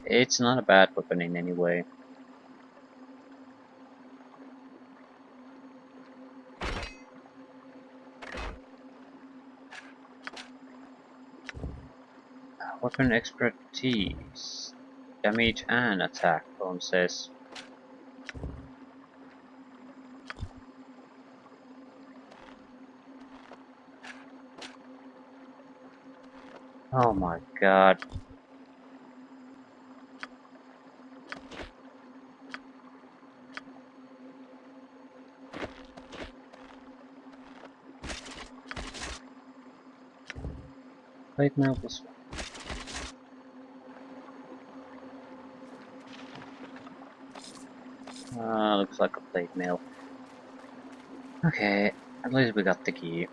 C: It's not a bad weapon in any way. Weapon expertise. Damage and attack bonuses. Oh my god. Plate mail +1. Looks like a plate mail. Okay, at least we got the key.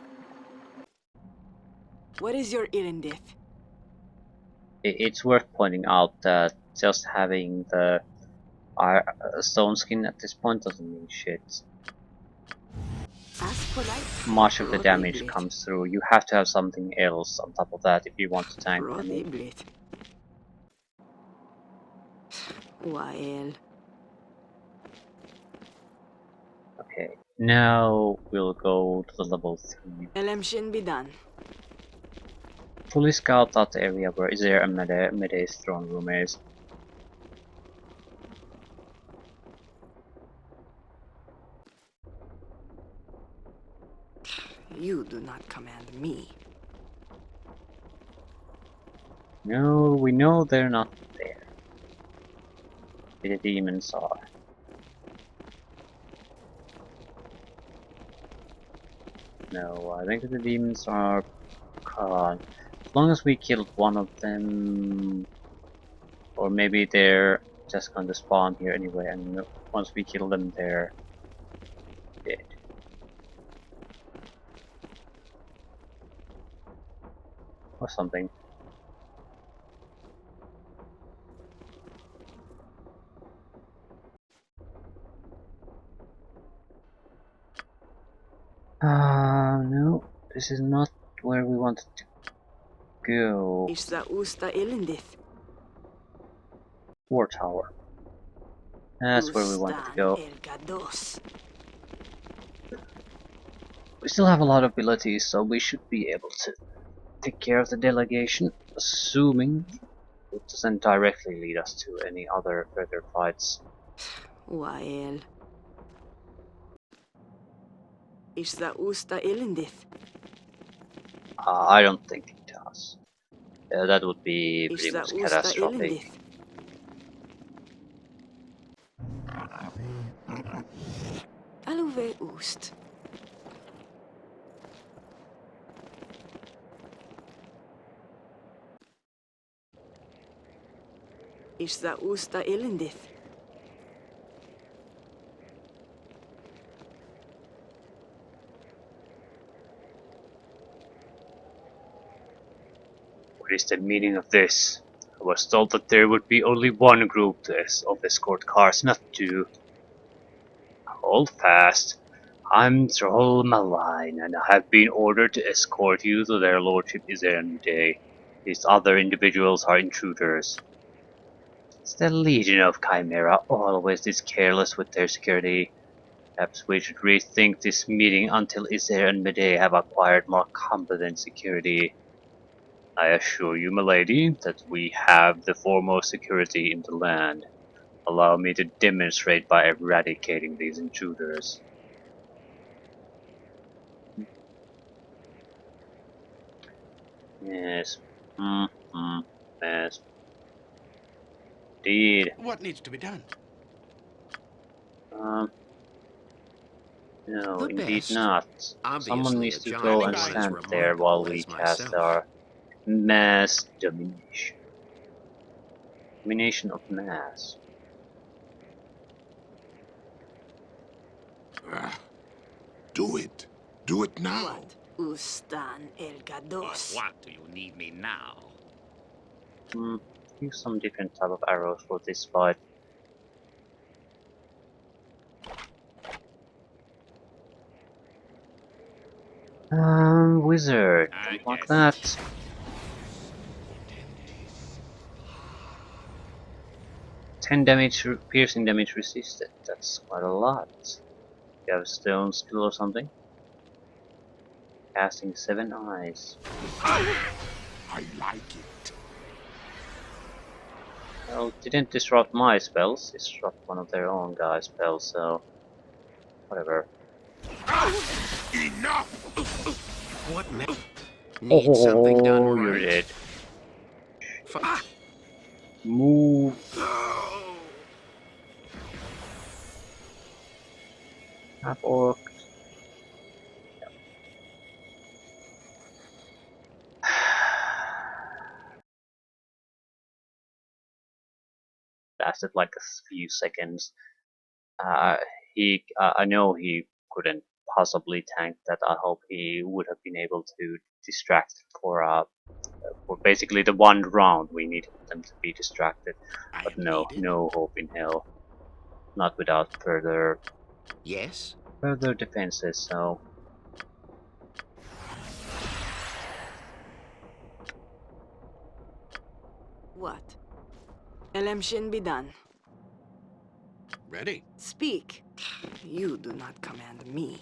A: What is your erendith?
C: It's worth pointing out that just having the stone skin at this point doesn't mean shit.
A: Ask polite.
C: Much of the damage comes through. You have to have something else on top of that if you want to tank enemy.
A: Rodiblit. Wael.
C: Okay, now we'll go to the level 3.
A: Elemshin Bidan.
C: Fully scout out the area where is there a Medei's throne room is.
D: You do not command me.
C: No, we know they're not there. The demons are. No, I think the demons are gone. As long as we killed one of them, or maybe they're just going to spawn here anyway, and once we kill them, they're dead. Or something. No, this is not where we wanted to go.
D: Isla usta ilindith.
C: War tower. That's where we wanted to go.
A: Elgados.
C: We still have a lot of abilities, so we should be able to take care of the delegation, assuming it doesn't directly lead us to any other further fights.
D: Wael. Isla usta ilindith.
C: I don't think it does. That would be pretty
D: Isla
C: much
D: usta
C: catastrophic.
D: ilindith. Aluve ust. Isla usta ilindith.
C: What is the meaning of this? I was told that there would be only one group of escort cars, not two. Hold fast. I'm Troll Malign, and I have been ordered to escort you to their lordship Izernday. These other individuals are intruders. It's the Legion of Chimera, always this careless with their security. Perhaps we should rethink this meeting until Iser and Medea have acquired more competent security. I assure you, milady, that we have the foremost security in the land. Allow me to demonstrate by eradicating these intruders. Yes. Yes. Indeed.
F: What needs to be done?
C: Um, no,
B: The
C: indeed
B: best.
C: not. Someone
B: Obviously,
C: needs
B: a
C: to
B: giant
C: go
F: Standing
C: and
F: by.
B: one as
C: stand there while
B: remarkable
C: we
B: as
C: cast
B: myself.
C: our mass domination. Domination of mass.
F: Ah, do it. Do it now.
A: What? Ustan Elgados.
E: What do you need me now?
C: Use some different type of arrows for this fight. Wizard.
E: I
C: Don't want
E: guess.
C: that. 10 damage, piercing damage resisted. That's quite a lot. You have a stone skill or something? Casting 7 eyes.
F: I like it.
C: Well, didn't disrupt my spells. Disrupt one of their own guys' spells, so whatever.
F: Enough!
B: What now? Need something done
C: Oh,
B: right.
C: you're dead.
B: Ah!
C: Move. Half orc. Lasted like a few seconds. I know he couldn't possibly tank that. I hope he would have been able to distract for basically the one round we needed them to be distracted.
F: I
C: But
F: am
C: no,
F: needed.
C: no hope in hell. Not without
B: Yes?
C: further defenses. So
D: What? Elemshin be done.
F: Ready.
D: Speak. You do not command me.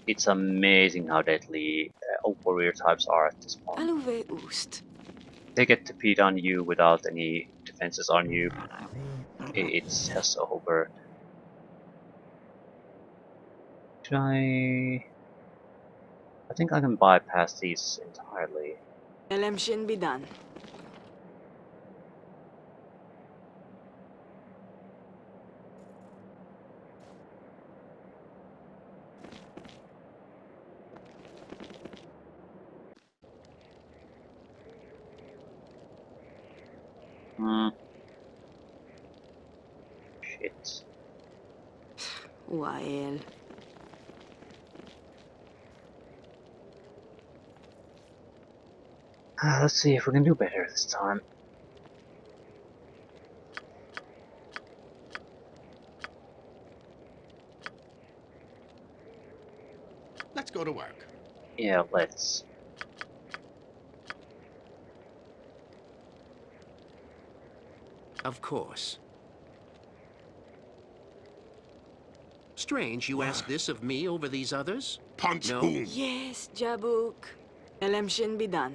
C: it's amazing how deadly all warrior types are at this point.
D: Aluve ust.
C: They get to beat on you without any defenses on you. It's just over. Should I? I think I can bypass these entirely.
D: Elemshin be done.
C: Hmm. Shit.
D: Wael.
C: Let's see if we can do better this time.
F: Let's go to work.
C: Yeah, let's.
B: Of course. Strange you ask this of me over these others?
F: Punch
B: No.
F: boom.
D: Yes, Jabuk. Elemshin be done.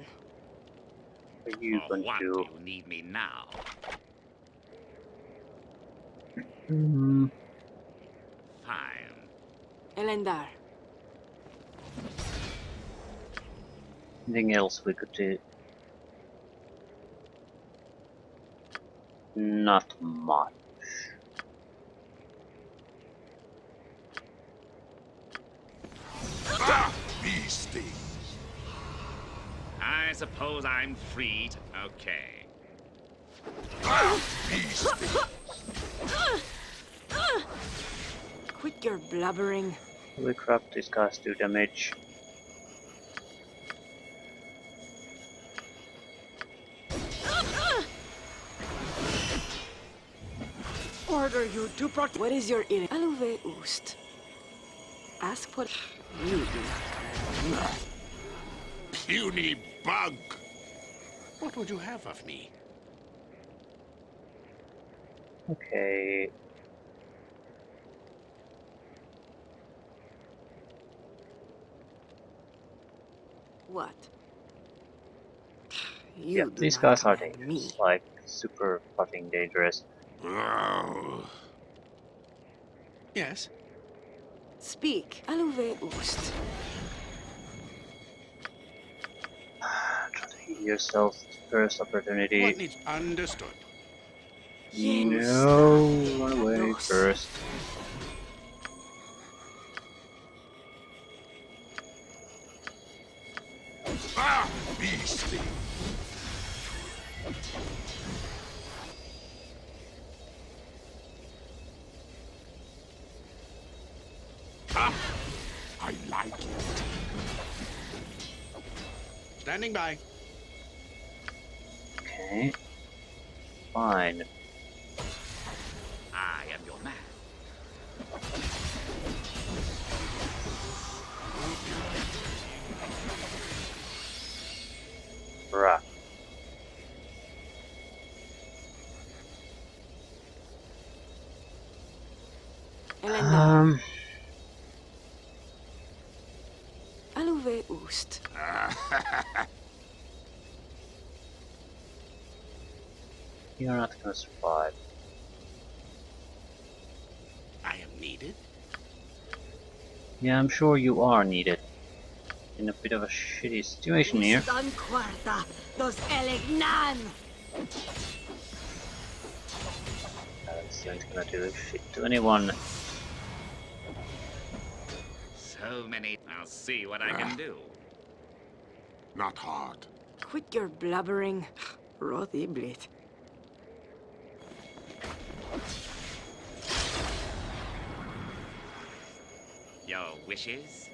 C: What are you
E: For
C: going to
E: what
C: do?
E: do you need me now?
C: Hmm.
E: Fine.
D: Elendar.
C: Anything else we could do? Not much.
F: Ah, these things.
E: I suppose I'm free to... Okay.
F: Ah, these things.
D: Quit your blubbering.
C: Holy crap, these guys do damage.
A: Order you to protect.
D: What is your ill? Aluve Oost. Ask for... You do not.
F: Puny bug. What would you have of me?
C: Okay.
D: What? You
C: Yeah,
D: do
C: these
D: not
C: guys are
D: command
C: dangerous.
D: me.
C: Like, super fucking dangerous.
F: Oh. Yes.
D: Speak. Aluve Oost.
C: Try to heal yourself first opportunity.
F: What needs understood?
C: No, run away first.
F: Ah, these things. Ah, I like it. Standing by.
C: Okay. Fine.
E: I am your man.
C: Bruh.
D: Elendar. Aluve Oost.
C: You're not gonna survive.
F: I am needed.
C: Yeah, I'm sure you are needed. In a bit of a shitty situation here.
A: Don Quarta, dos Elignan.
C: This ain't gonna do shit to anyone.
E: So many... I'll see what I can do.
F: Not hard.
D: Quit your blubbering. Roth Iblit.
E: Your wishes?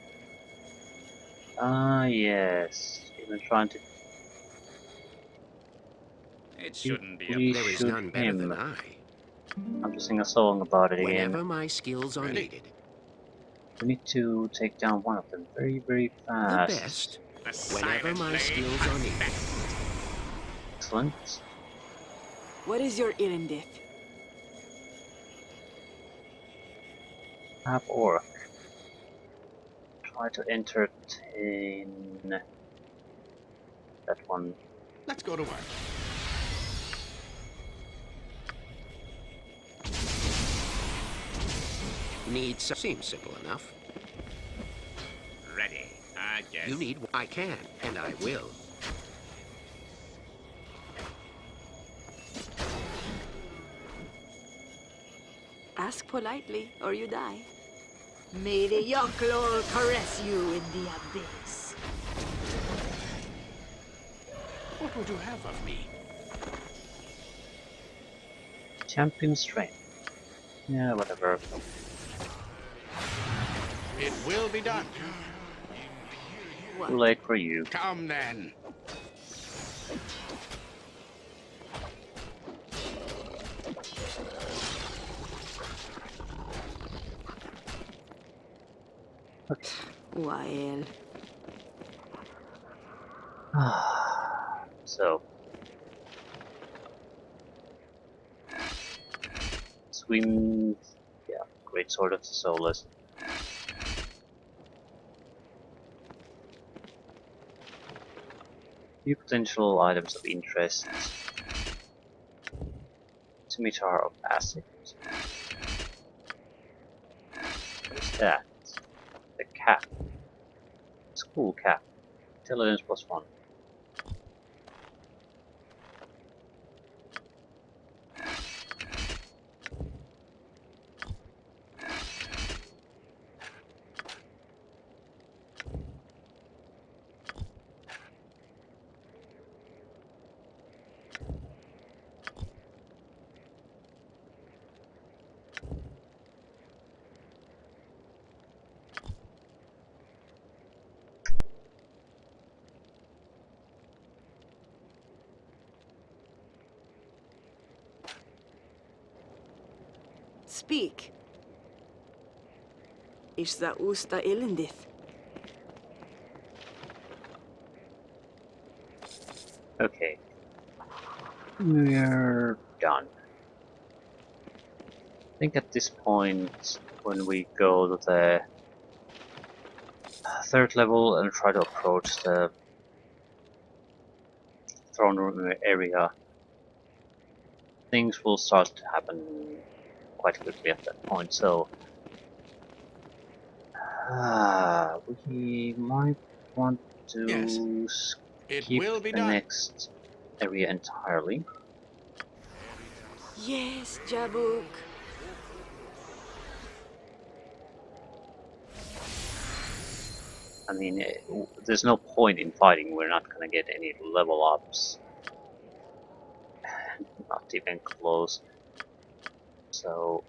C: Ah, yes. Even trying to
E: It shouldn't be a...
C: please
B: There is
C: shoot
B: none better than
C: him.
B: I.
C: I'm to sing a song about it again.
B: Whenever my skills are
F: Ready?
B: needed.
C: We need to take down one of them very, very
B: The
C: fast.
B: best.
E: The
B: Whenever
E: silent
B: my
E: blade
B: skills
E: cuts
B: are needed.
E: best.
C: Excellent.
D: What is your Irendith?
C: Half orc. Try to entertain that one.
F: Let's go to work.
B: Seems simple enough.
E: Ready. I I guess.
B: You need. I can, and I will.
D: Ask politely, or you die.
A: May the Yochlol caress you in the abyss.
F: What would you have of me?
C: Champion strength. Yeah, whatever.
F: It will be done.
C: Too late for you.
F: Come then.
D: Wael.
C: So, swim. Yeah, great sword of the soulless. Few potential items of interest. Scimitar of acid. What is that? The cap. School cap. Intelligence +1.
D: Speak. Ishza usta ilindith.
C: Okay. We're done. I think at this point, when we go to the third level and try to approach the throne room area, things will start to happen quite quickly at that point. So we might want
F: Yes,
C: to
F: it
C: skip
F: will be
C: the
F: done.
C: next area entirely.
D: Yes, Jabuk.
C: I mean, there's no point in fighting. We're not gonna get any level ups. Not even close. So,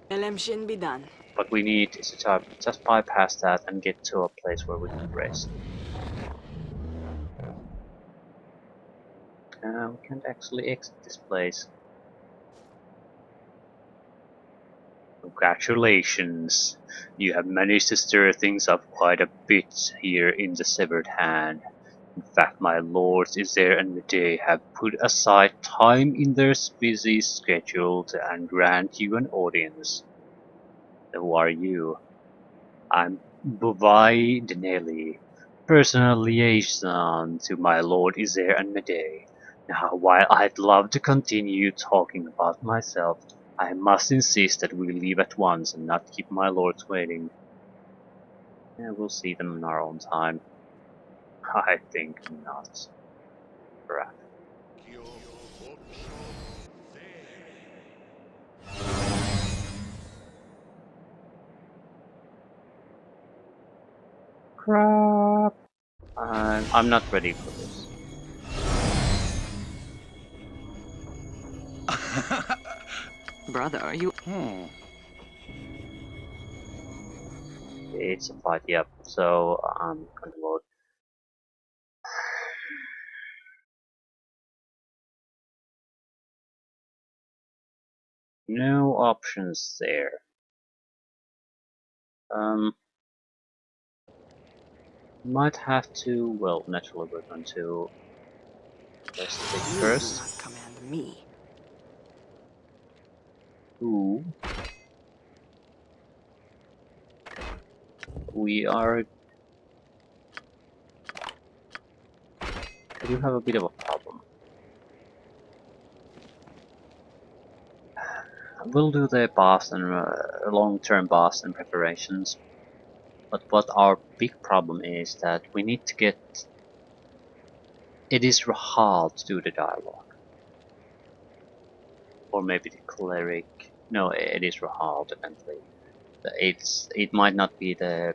D: Elemshin be done.
C: what we need is to just bypass that and get to a place where we can rest. We can't actually exit this place. Congratulations! You have managed to stir things up quite a bit here in the Severed Hand. In fact, my lords Izer and Medei have put aside time in their busy schedule and grant you an audience. Who are you? I'm Buvai Deneli, personal liaison to my lord Izer and Medei. Now, while I'd love to continue talking about myself, I must insist that we leave at once and not keep my lords waiting. Yeah, we'll see them in our own time. I think not. Crap. Crap. I'm not ready for this.
D: Brother, are you...
C: It's a fight, yep. So I'm gonna load. No options there. Might have to, well, naturally we're going to investigate
D: You do
C: first.
D: not command me.
C: Who we are. I do have a bit of a problem. We'll do the boss and long-term boss and preparations. But what our big problem is that we need to get... It is Rahal to do the dialogue. Or maybe the cleric. No, it is Rahal, definitely. It might not be the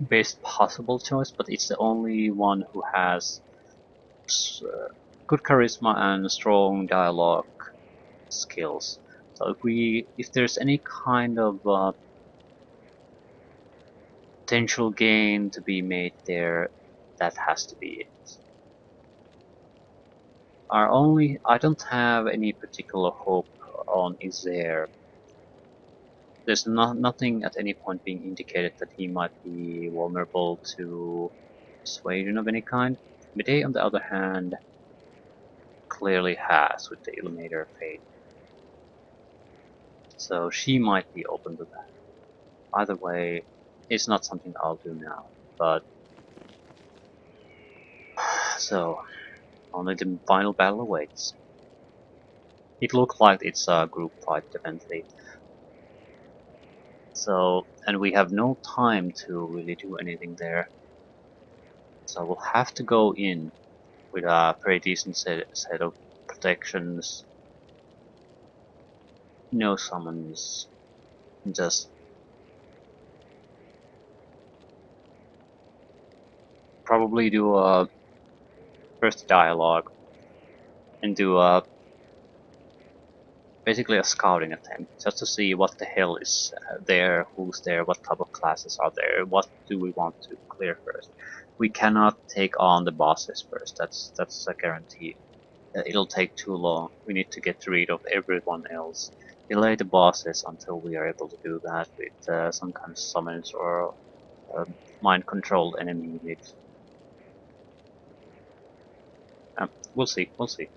C: best possible choice, but it's the only one who has good charisma and strong dialogue skills. So if there's any kind of potential gain to be made there, that has to be it. I don't have any particular hope on Izair. There's nothing at any point being indicated that he might be vulnerable to persuasion of any kind. Medea, on the other hand, clearly has with the Illuminator Fate. So she might be open to that. Either way, it's not something I'll do now, but... So, only the final battle awaits. It looks like it's a group fight, definitely. So, and we have no time to really do anything there. So we'll have to go in with a pretty decent set of protections. No summons. Just probably do a first dialogue and do a basically a scouting attempt, just to see what the hell is there, who's there, what type of classes are there, what do we want to clear first. We cannot take on the bosses first, that's a guarantee. It'll take too long, we need to get rid of everyone else. Delay the bosses until we are able to do that with some kind of summons or mind-controlled enemy unit. We'll see, we'll see.